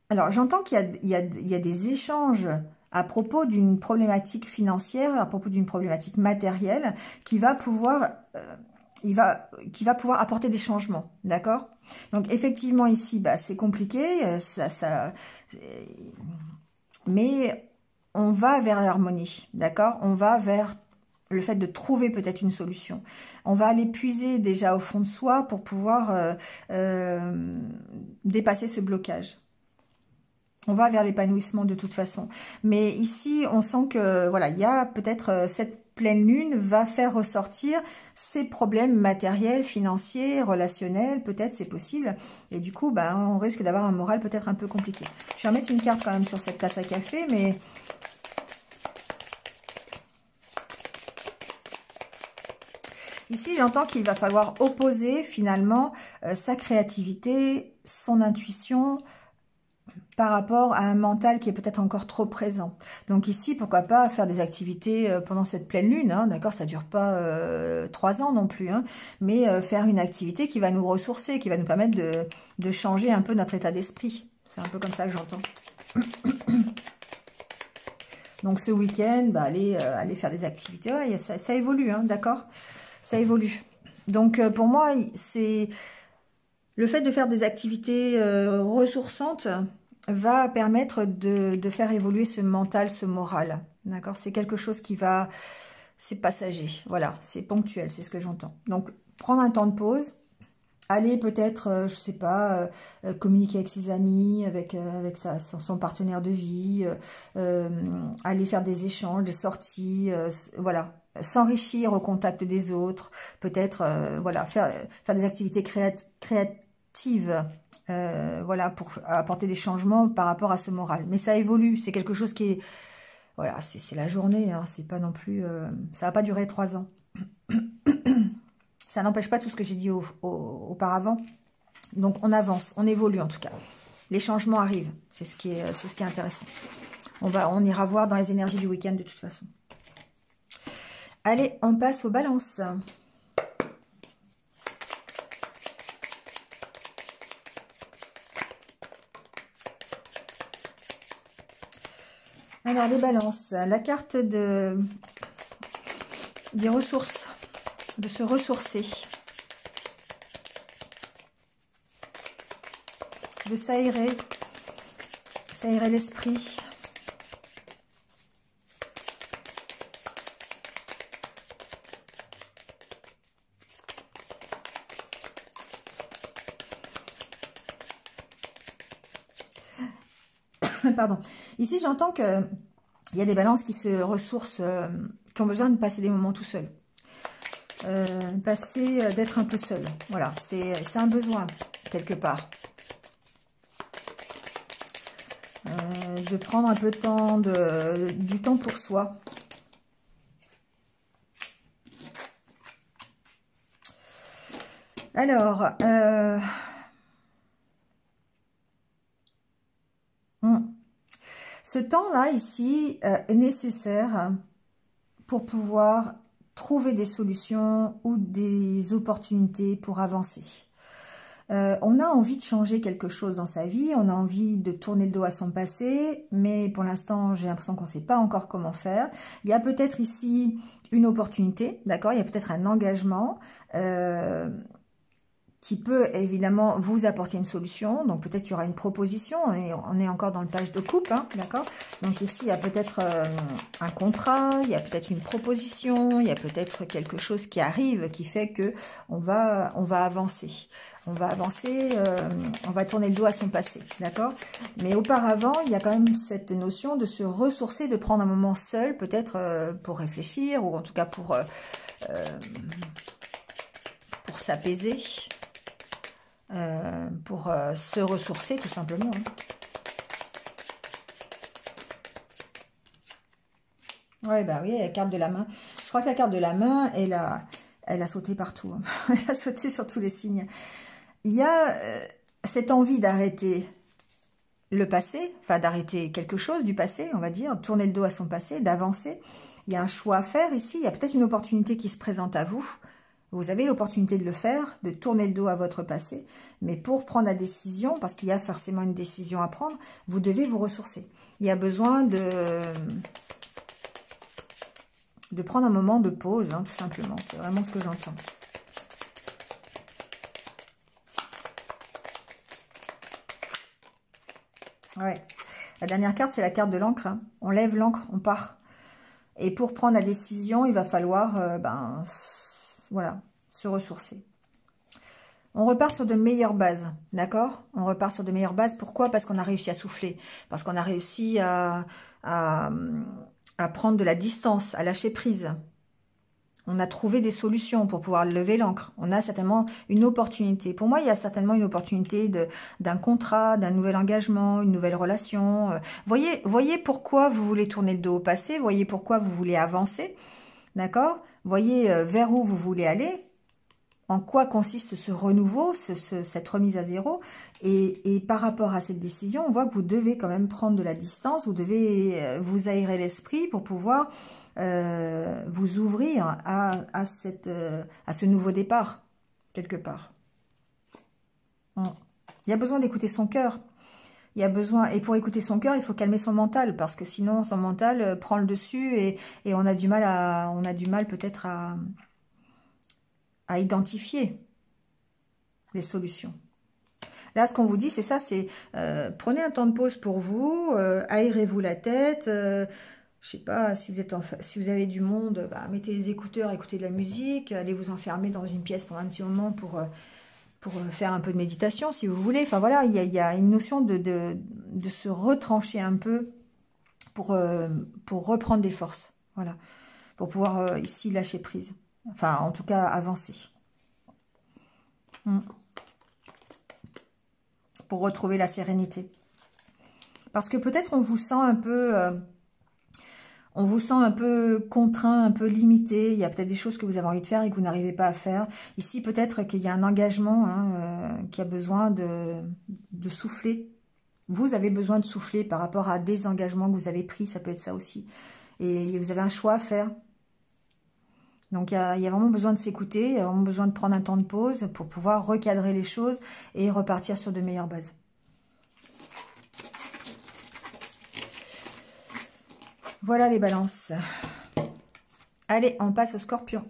Alors, j'entends qu'il y a des échanges à propos d'une problématique financière, à propos d'une problématique matérielle, qui va pouvoir, qui va pouvoir apporter des changements, d'accord? Donc, effectivement, ici, bah, c'est compliqué, mais on va vers l'harmonie, d'accord? On va vers le fait de trouver peut-être une solution. On va aller puiser déjà au fond de soi pour pouvoir dépasser ce blocage. On va vers l'épanouissement de toute façon. Mais ici, on sent que, voilà, il y a peut-être cette pleine lune va faire ressortir ces problèmes matériels, financiers, relationnels, peut-être, c'est possible. Et du coup, ben, on risque d'avoir un moral peut-être un peu compliqué. Je vais remettre une carte quand même sur cette tasse à café, mais... Ici, j'entends qu'il va falloir opposer finalement sa créativité, son intuition, par rapport à un mental qui est peut-être encore trop présent. Donc ici, pourquoi pas faire des activités pendant cette pleine lune, hein, d'accord, ça dure pas 3 ans non plus, hein, mais faire une activité qui va nous ressourcer, qui va nous permettre de changer un peu notre état d'esprit. C'est un peu comme ça que j'entends. Donc ce week-end, bah, aller faire des activités, ouais, ça évolue, hein, d'accord, ça évolue. Donc pour moi, c'est le fait de faire des activités ressourçantes va permettre de faire évoluer ce mental, ce moral. D'accord? C'est quelque chose qui va... C'est passager. Voilà, c'est ponctuel, c'est ce que j'entends. Donc, prendre un temps de pause. Aller peut-être, je sais pas, communiquer avec ses amis, avec son partenaire de vie. Aller faire des échanges, des sorties. Voilà. S'enrichir au contact des autres. Peut-être, voilà, faire des activités créatives. Voilà, pour apporter des changements par rapport à ce moral. Mais ça évolue, c'est quelque chose qui est... Voilà, c'est la journée, hein, c'est pas non plus... ça va pas durer 3 ans. Ça n'empêche pas tout ce que j'ai dit auparavant. Donc on avance, on évolue en tout cas. Les changements arrivent, c'est ce qui est intéressant. On ira voir dans les énergies du week-end de toute façon. Allez, on passe aux balances. Alors, les balances, la carte des ressources, de se ressourcer, de s'aérer l'esprit. Pardon. Ici, j'entends que il y a des balances qui se ressourcent, qui ont besoin de passer des moments tout seuls. D'être un peu seul. Voilà, c'est un besoin, quelque part. De prendre un peu de temps, du temps pour soi. Alors, ce temps-là, ici, est nécessaire pour pouvoir trouver des solutions ou des opportunités pour avancer. On a envie de changer quelque chose dans sa vie, on a envie de tourner le dos à son passé, mais pour l'instant, j'ai l'impression qu'on ne sait pas encore comment faire. Il y a peut-être ici une opportunité, d'accord? Il y a peut-être un engagement qui peut évidemment vous apporter une solution. Donc peut-être qu'il y aura une proposition, on est encore dans le page de coupe, hein, d'accord? Donc ici, il y a peut-être un contrat, il y a peut-être une proposition, il y a peut-être quelque chose qui arrive, qui fait que on va avancer. On va avancer, on va tourner le dos à son passé, d'accord? Mais auparavant, il y a quand même cette notion de se ressourcer, de prendre un moment seul, peut-être pour réfléchir, ou en tout cas pour s'apaiser, pour se ressourcer tout simplement. Hein. Ouais, bah oui, la carte de la main. Je crois que la carte de la main, elle a sauté partout. Hein. Elle a sauté sur tous les signes. Il y a cette envie d'arrêter le passé, enfin d'arrêter quelque chose du passé, on va dire, tourner le dos à son passé, d'avancer. Il y a un choix à faire ici, il y a peut-être une opportunité qui se présente à vous. Vous avez l'opportunité de le faire, de tourner le dos à votre passé, mais pour prendre la décision, parce qu'il y a forcément une décision à prendre, vous devez vous ressourcer. Il y a besoin de prendre un moment de pause, hein, tout simplement. C'est vraiment ce que j'entends. Ouais. La dernière carte, c'est la carte de l'encre. Hein. On lève l'encre, on part. Et pour prendre la décision, il va falloir voilà, se ressourcer. On repart sur de meilleures bases, d'accord? On repart sur de meilleures bases. Pourquoi? Parce qu'on a réussi à souffler. Parce qu'on a réussi à prendre de la distance, à lâcher prise. On a trouvé des solutions pour pouvoir lever l'ancre. On a certainement une opportunité. Pour moi, il y a certainement une opportunité d'un contrat, d'un nouvel engagement, une nouvelle relation. Voyez pourquoi vous voulez tourner le dos au passé. Voyez pourquoi vous voulez avancer. D'accord? Voyez vers où vous voulez aller. En quoi consiste ce renouveau, cette remise à zéro. Et par rapport à cette décision, on voit que vous devez quand même prendre de la distance. Vous devez vous aérer l'esprit pour pouvoir... vous ouvrir à ce nouveau départ, quelque part. Il y a besoin d'écouter son cœur. Il y a besoin, et pour écouter son cœur, il faut calmer son mental, parce que sinon son mental prend le dessus et on a du mal peut-être à identifier les solutions. Là, ce qu'on vous dit, c'est ça, c'est prenez un temps de pause pour vous, aérez-vous la tête. Je sais pas, si vous avez du monde, bah, mettez les écouteurs, écoutez de la musique, allez vous enfermer dans une pièce pendant un petit moment pour faire un peu de méditation, si vous voulez. Enfin voilà, il y a une notion de se retrancher un peu pour reprendre des forces. Voilà, pour pouvoir ici lâcher prise. Enfin, en tout cas, avancer. Pour retrouver la sérénité. Parce que peut-être on vous sent un peu... on vous sent un peu contraint, un peu limité. Il y a peut-être des choses que vous avez envie de faire et que vous n'arrivez pas à faire. Ici, peut-être qu'il y a un engagement qui a besoin de souffler. Vous avez besoin de souffler par rapport à des engagements que vous avez pris. Ça peut être ça aussi. Et vous avez un choix à faire. Donc, il y a vraiment besoin de s'écouter. Il y a vraiment besoin de prendre un temps de pause pour pouvoir recadrer les choses et repartir sur de meilleures bases. Voilà les balances. Allez, on passe au scorpion.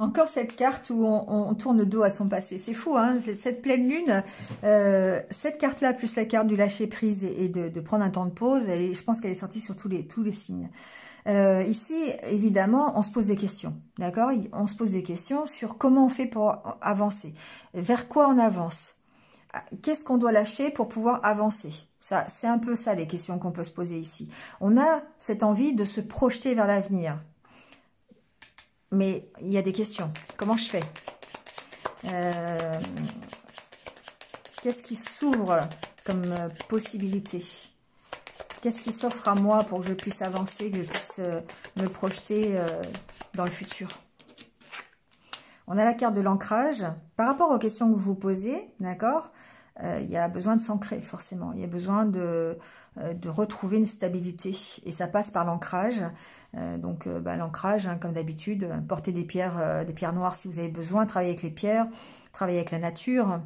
Encore cette carte où on tourne le dos à son passé. C'est fou, hein, cette pleine lune, cette carte-là, plus la carte du lâcher-prise et de prendre un temps de pause, je pense qu'elle est sortie sur tous les signes. Ici, évidemment, on se pose des questions, d'accord? On se pose des questions sur comment on fait pour avancer. Vers quoi on avance? Qu'est-ce qu'on doit lâcher pour pouvoir avancer? Ça, c'est un peu ça les questions qu'on peut se poser ici. On a cette envie de se projeter vers l'avenir. Mais il y a des questions. Comment je fais? Qu'est-ce qui s'ouvre comme possibilité? Qu'est-ce qui s'offre à moi pour que je puisse avancer, que je puisse me projeter dans le futur? On a la carte de l'ancrage. Par rapport aux questions que vous vous posez, d'accord, il y a besoin de s'ancrer, forcément. Il y a besoin de retrouver une stabilité. Et ça passe par l'ancrage. L'ancrage, hein, comme d'habitude, porter des pierres noires si vous avez besoin, travailler avec les pierres, travailler avec la nature,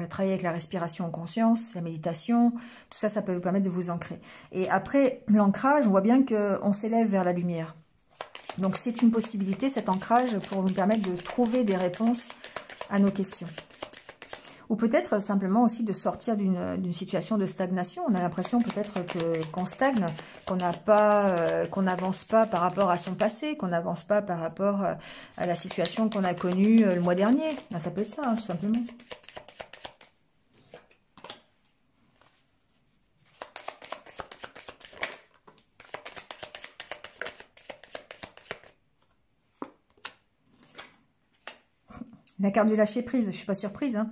travailler avec la respiration en conscience, la méditation, tout ça, ça peut vous permettre de vous ancrer. Et après l'ancrage, on voit bien qu'on s'élève vers la lumière. Donc c'est une possibilité, cet ancrage, pour vous permettre de trouver des réponses à nos questions. Ou peut-être simplement aussi de sortir d'une situation de stagnation. On a l'impression peut-être qu'on stagne, qu'on n'avance pas par rapport à son passé, qu'on n'avance pas par rapport à la situation qu'on a connue le mois dernier. Ben, ça peut être ça, hein, tout simplement. La carte du lâcher-prise, je ne suis pas surprise, hein.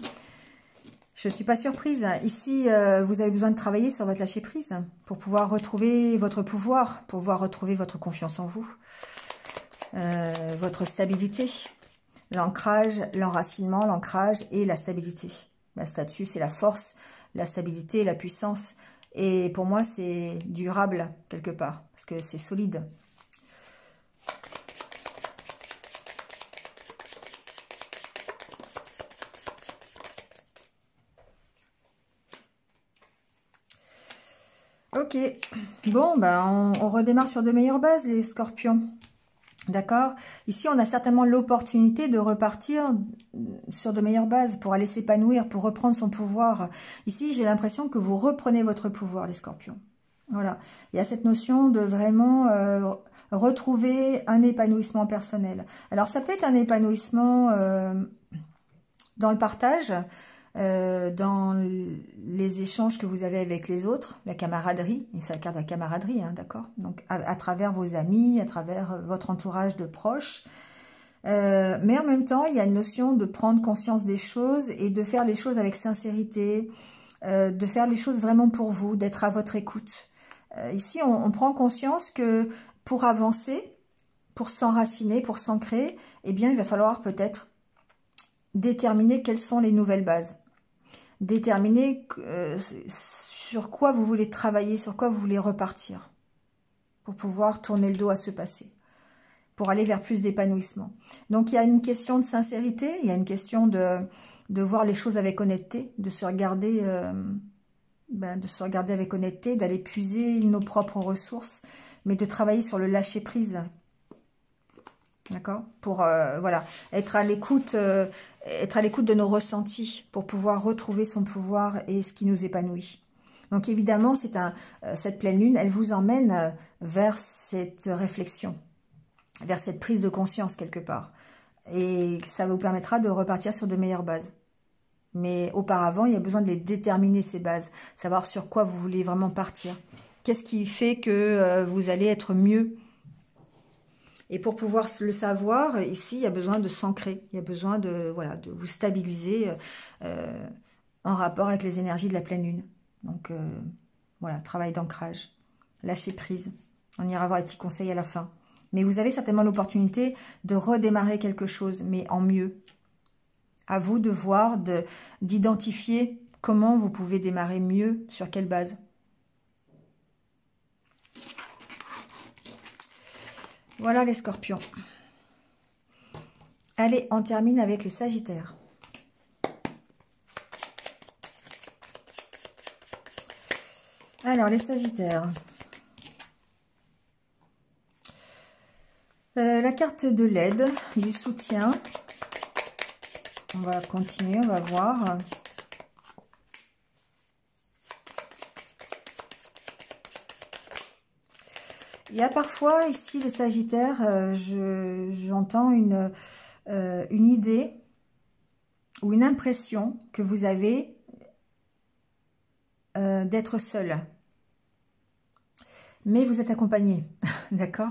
Je ne suis pas surprise. Ici, vous avez besoin de travailler sur votre lâcher-prise pour pouvoir retrouver votre pouvoir, pour pouvoir retrouver votre confiance en vous, votre stabilité, l'ancrage, l'enracinement, l'ancrage et la stabilité. La statue, c'est la force, la stabilité, la puissance. Et pour moi, c'est durable quelque part, parce que c'est solide. Ok, bon, ben on redémarre sur de meilleures bases, les scorpions. D'accord? Ici, on a certainement l'opportunité de repartir sur de meilleures bases pour aller s'épanouir, pour reprendre son pouvoir. Ici, j'ai l'impression que vous reprenez votre pouvoir, les scorpions. Voilà. Il y a cette notion de vraiment retrouver un épanouissement personnel. Alors, ça peut être un épanouissement dans le partage, dans les échanges que vous avez avec les autres, la camaraderie, et c'est la carte de la camaraderie, hein, d'accord? Donc, à travers vos amis, à travers votre entourage de proches. Mais en même temps, il y a une notion de prendre conscience des choses et de faire les choses avec sincérité, de faire les choses vraiment pour vous, d'être à votre écoute. Ici, on prend conscience que pour avancer, pour s'enraciner, pour s'ancrer, eh bien, il va falloir peut-être déterminer quelles sont les nouvelles bases. Déterminer sur quoi vous voulez travailler, sur quoi vous voulez repartir, pour pouvoir tourner le dos à ce passé, pour aller vers plus d'épanouissement. Donc, il y a une question de sincérité, il y a une question de voir les choses avec honnêteté, de se regarder avec honnêteté, d'aller puiser nos propres ressources, mais de travailler sur le lâcher-prise. D'accord? Pour voilà, être à l'écoute de nos ressentis pour pouvoir retrouver son pouvoir et ce qui nous épanouit. Donc évidemment, cette pleine lune, elle vous emmène vers cette réflexion, vers cette prise de conscience quelque part. Et ça vous permettra de repartir sur de meilleures bases. Mais auparavant, il y a besoin de les déterminer, ces bases, savoir sur quoi vous voulez vraiment partir. Qu'est-ce qui fait que vous allez être mieux? Et pour pouvoir le savoir, ici, il y a besoin de s'ancrer. Il y a besoin de vous stabiliser en rapport avec les énergies de la pleine lune. Donc, voilà, travail d'ancrage, lâcher prise. On ira voir les petits conseils à la fin. Mais vous avez certainement l'opportunité de redémarrer quelque chose, mais en mieux. À vous de voir, d'identifier comment vous pouvez démarrer mieux, sur quelle base. Voilà les scorpions. Allez, on termine avec les sagittaires. Alors, les sagittaires. La carte de l'aide, du soutien. On va continuer, on va voir. Il y a parfois, ici, les sagittaires, j'entends une idée ou une impression que vous avez d'être seul. Mais vous êtes accompagné, d'accord?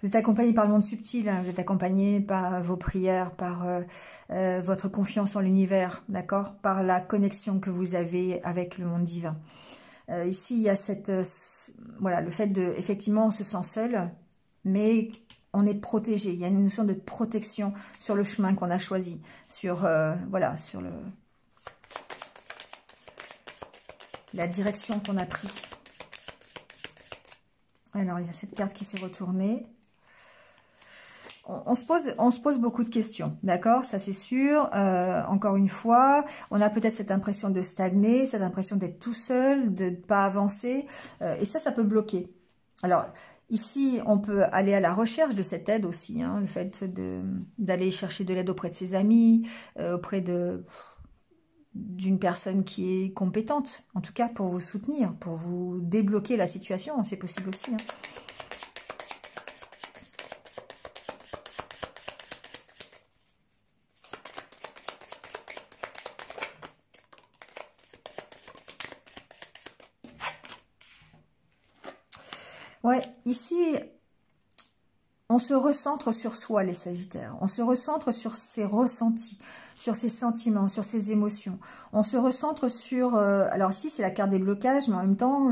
Vous êtes accompagné par le monde subtil, hein, vous êtes accompagné par vos prières, par votre confiance en l'univers, d'accord? Par la connexion que vous avez avec le monde divin. Ici, il y a voilà, le fait de, effectivement, on se sent seul, mais on est protégé. Il y a une notion de protection sur le chemin qu'on a choisi, voilà, sur la direction qu'on a prise. Alors, il y a cette carte qui s'est retournée. On se pose beaucoup de questions, d'accord? Ça, c'est sûr. Encore une fois, on a peut-être cette impression de stagner, cette impression d'être tout seul, de ne pas avancer. Et ça peut bloquer. Alors, ici, on peut aller à la recherche de cette aide aussi. Hein, le fait d'aller chercher de l'aide auprès de ses amis, auprès d'une personne qui est compétente, en tout cas pour vous soutenir, pour vous débloquer la situation. C'est possible aussi, hein. Ouais, ici, on se recentre sur soi, les sagittaires. On se recentre sur ses ressentis, sur ses sentiments, sur ses émotions. On se recentre sur... alors ici, c'est la carte des blocages, mais en même temps,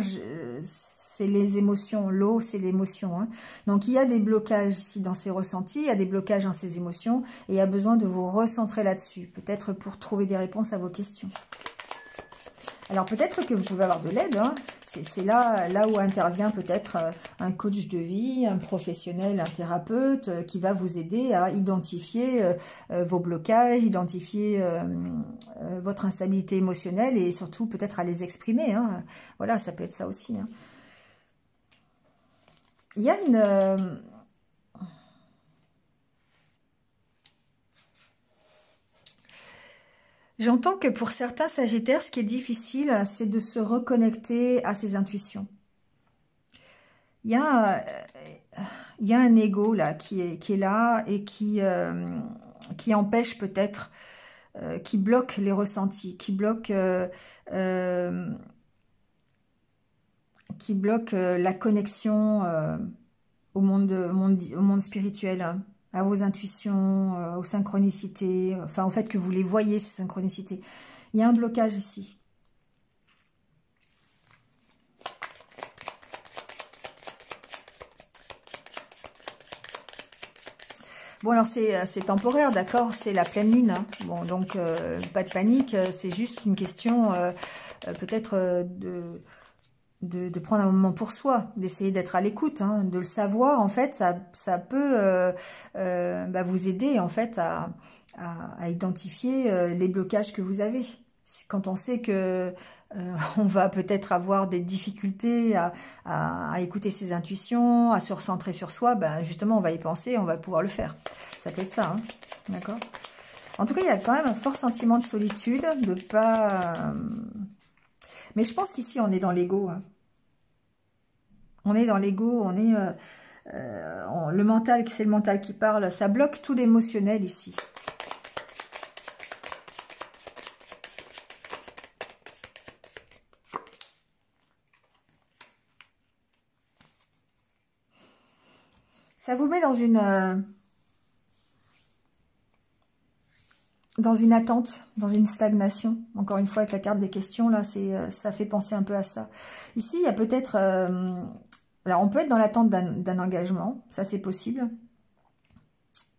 c'est les émotions. L'eau, c'est l'émotion. Hein. Donc, il y a des blocages ici dans ses ressentis, il y a des blocages dans ses émotions, et il y a besoin de vous recentrer là-dessus, peut-être pour trouver des réponses à vos questions. Alors, peut-être que vous pouvez avoir de l'aide, hein. C'est là où intervient peut-être un coach de vie, un professionnel, un thérapeute qui va vous aider à identifier vos blocages, identifier votre instabilité émotionnelle et surtout peut-être à les exprimer. Hein. Voilà, ça peut être ça aussi. Hein. Il y a J'entends que pour certains Sagittaires, ce qui est difficile, c'est de se reconnecter à ses intuitions. Il y a, il y a un ego là qui est là et qui empêche peut-être, qui bloque les ressentis, euh, qui bloque la connexion au monde spirituel, hein, à vos intuitions, aux synchronicités, enfin au fait que vous les voyez, ces synchronicités. Il y a un blocage ici. Bon, alors c'est temporaire, d'accord, c'est la pleine lune, hein. Bon, donc pas de panique, c'est juste une question peut-être de prendre un moment pour soi, d'essayer d'être à l'écoute, hein, de le savoir. En fait, ça peut bah, vous aider en fait à identifier les blocages que vous avez. Quand on sait que on va peut-être avoir des difficultés à écouter ses intuitions, à se recentrer sur soi, ben justement on va y penser, on va pouvoir le faire. Ça peut être ça, hein, d'accord. En tout cas, il y a quand même un fort sentiment de solitude, de pas... Mais je pense qu'ici on est dans l'ego, hein. On est dans l'ego, on est... le mental, c'est le mental qui parle, ça bloque tout l'émotionnel ici. Ça vous met dans une attente, dans une stagnation. Encore une fois, avec la carte des questions, là, ça fait penser un peu à ça. Ici, il y a peut-être... alors, on peut être dans l'attente d'un engagement, ça c'est possible.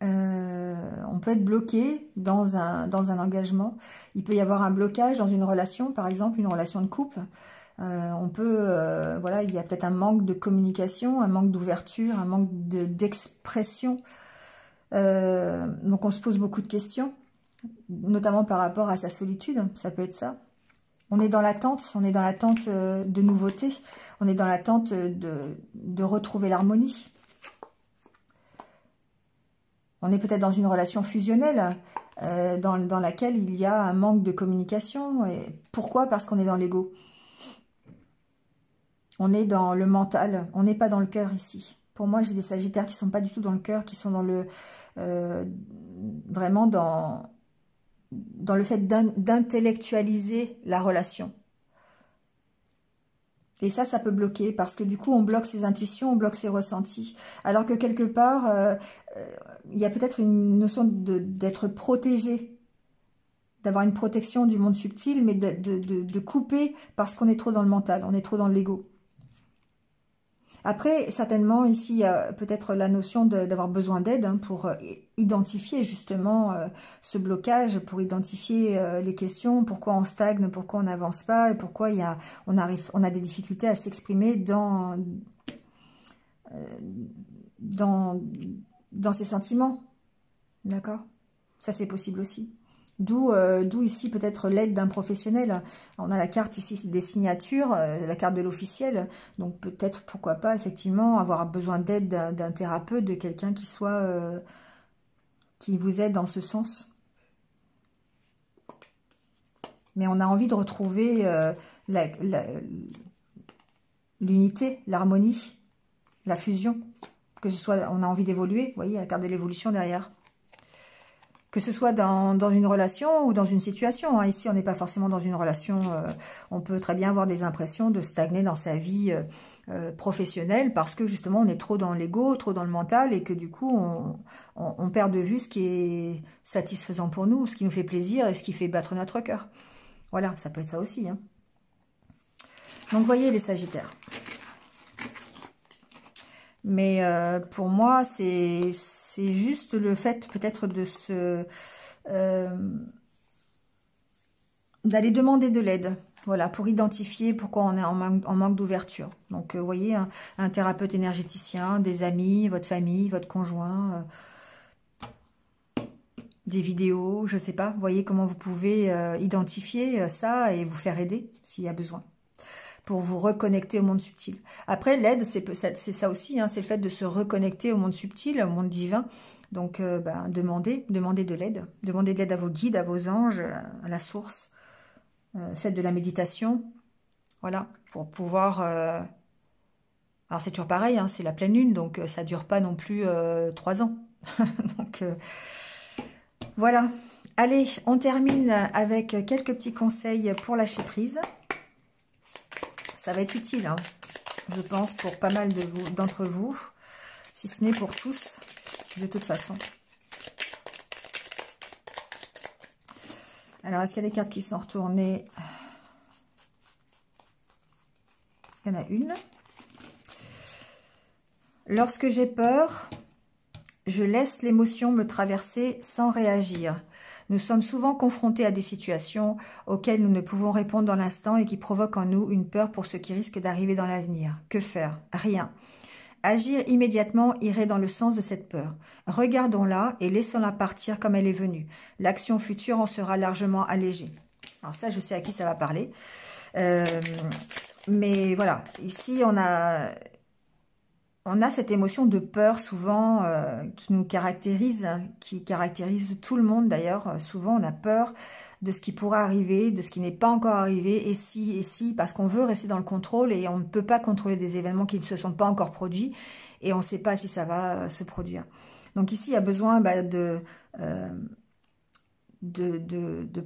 On peut être bloqué dans un engagement. Il peut y avoir un blocage dans une relation, par exemple, une relation de couple. On peut, voilà, il y a peut-être un manque de communication, un manque d'ouverture, un manque d'expression. Donc on se pose beaucoup de questions, notamment par rapport à sa solitude, ça peut être ça. On est dans l'attente de nouveautés, on est dans l'attente de retrouver l'harmonie. On est peut-être dans une relation fusionnelle dans laquelle il y a un manque de communication. Et pourquoi? Parce qu'on est dans l'ego. On est dans le mental, on n'est pas dans le cœur ici. Pour moi, j'ai des Sagittaires qui ne sont pas du tout dans le cœur, qui sont dans le vraiment dans le fait d'intellectualiser la relation. Et ça peut bloquer, parce que du coup, on bloque ses intuitions, on bloque ses ressentis. Alors que quelque part, il y a peut-être une notion d'être protégé, d'avoir une protection du monde subtil, mais de couper parce qu'on est trop dans le mental, on est trop dans l'ego. Après, certainement, ici, il y a peut-être la notion d'avoir besoin d'aide, hein, pour identifier justement ce blocage, pour identifier les questions, pourquoi on stagne, pourquoi on n'avance pas, et pourquoi on a des difficultés à s'exprimer dans ses sentiments. D'accord? Ça, c'est possible aussi. D'où ici peut-être l'aide d'un professionnel. On a la carte ici des signatures, la carte de l'officiel. Donc peut-être, pourquoi pas, effectivement, avoir besoin d'aide d'un thérapeute, de quelqu'un qui vous aide dans ce sens. Mais on a envie de retrouver l'unité, l'harmonie, la fusion. Que ce soit, on a envie d'évoluer. Vous voyez, la carte de l'évolution derrière. Que ce soit dans une relation ou dans une situation. Hein. Ici, on n'est pas forcément dans une relation. On peut très bien avoir des impressions de stagner dans sa vie professionnelle parce que justement, on est trop dans l'ego, trop dans le mental et que du coup, on perd de vue ce qui est satisfaisant pour nous, ce qui nous fait plaisir et ce qui fait battre notre cœur. Voilà, ça peut être ça aussi. Hein. Donc, voyez les Sagittaires. Mais pour moi, c'est juste le fait peut-être d'aller demander de l'aide. Voilà, pour identifier pourquoi on est en manque d'ouverture. Donc, vous voyez, un thérapeute énergéticien, des amis, votre famille, votre conjoint, des vidéos, je ne sais pas. Vous voyez comment vous pouvez identifier ça et vous faire aider s'il y a besoin. pour vous reconnecter au monde subtil. Après, l'aide, c'est ça aussi, hein, c'est le fait de se reconnecter au monde subtil, au monde divin. Donc, demandez de l'aide. Demandez de l'aide à vos guides, à vos anges, à la source. Faites de la méditation. Voilà, pour pouvoir... Alors, c'est toujours pareil, hein, c'est la pleine lune, donc ça dure pas non plus 3 ans. Donc, voilà. Allez, on termine avec quelques petits conseils pour lâcher prise. Ça va être utile, hein, je pense, pour pas mal d'entre vous, si ce n'est pour tous, de toute façon. Alors, est-ce qu'il y a des cartes qui sont retournées? Il y en a une. Lorsque j'ai peur, je laisse l'émotion me traverser sans réagir. Nous sommes souvent confrontés à des situations auxquelles nous ne pouvons répondre dans l'instant et qui provoquent en nous une peur pour ce qui risque d'arriver dans l'avenir. Que faire? Rien. Agir immédiatement irait dans le sens de cette peur. Regardons-la et laissons-la partir comme elle est venue. L'action future en sera largement allégée. Alors ça, je sais à qui ça va parler. Mais voilà, ici, on a cette émotion de peur souvent qui nous caractérise, qui caractérise tout le monde d'ailleurs. Souvent, on a peur de ce qui pourrait arriver, de ce qui n'est pas encore arrivé, et si, parce qu'on veut rester dans le contrôle et on ne peut pas contrôler des événements qui ne se sont pas encore produits et on ne sait pas si ça va se produire. Donc ici, il y a besoin de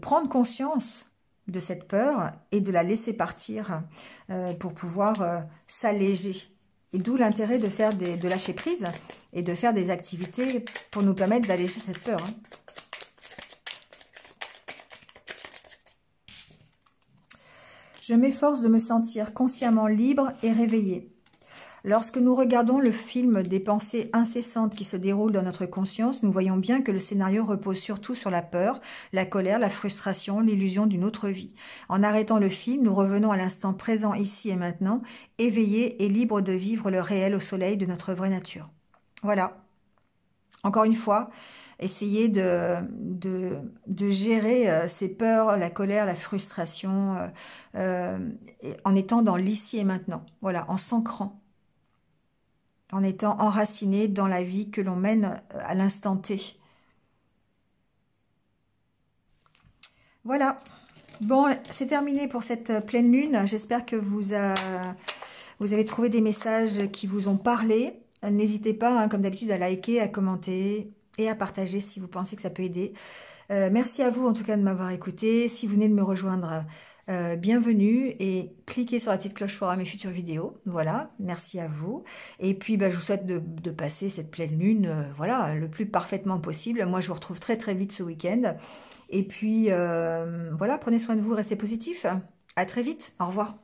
prendre conscience de cette peur et de la laisser partir pour pouvoir s'alléger. Et d'où l'intérêt de faire de lâcher prise et de faire des activités pour nous permettre d'alléger cette peur. Hein. Je m'efforce de me sentir consciemment libre et réveillée. Lorsque nous regardons le film des pensées incessantes qui se déroulent dans notre conscience, nous voyons bien que le scénario repose surtout sur la peur, la colère, la frustration, l'illusion d'une autre vie. En arrêtant le film, nous revenons à l'instant présent ici et maintenant, éveillés et libres de vivre le réel au soleil de notre vraie nature. Voilà. Encore une fois, essayez de gérer ces peurs, la colère, la frustration, en étant dans l'ici et maintenant. Voilà, en s'ancrant. En étant enraciné dans la vie que l'on mène à l'instant T. Voilà. Bon, c'est terminé pour cette pleine lune. J'espère que vous avez trouvé des messages qui vous ont parlé. N'hésitez pas, hein, comme d'habitude, à liker, à commenter et à partager si vous pensez que ça peut aider. Merci à vous, en tout cas, de m'avoir écouté. Si vous venez de me rejoindre... bienvenue et cliquez sur la petite cloche pour avoir mes futures vidéos. Voilà, merci à vous. Et puis, je vous souhaite de passer cette pleine lune voilà, le plus parfaitement possible. Moi, je vous retrouve très très vite ce week-end. Et puis, voilà, prenez soin de vous, restez positifs. À très vite, au revoir.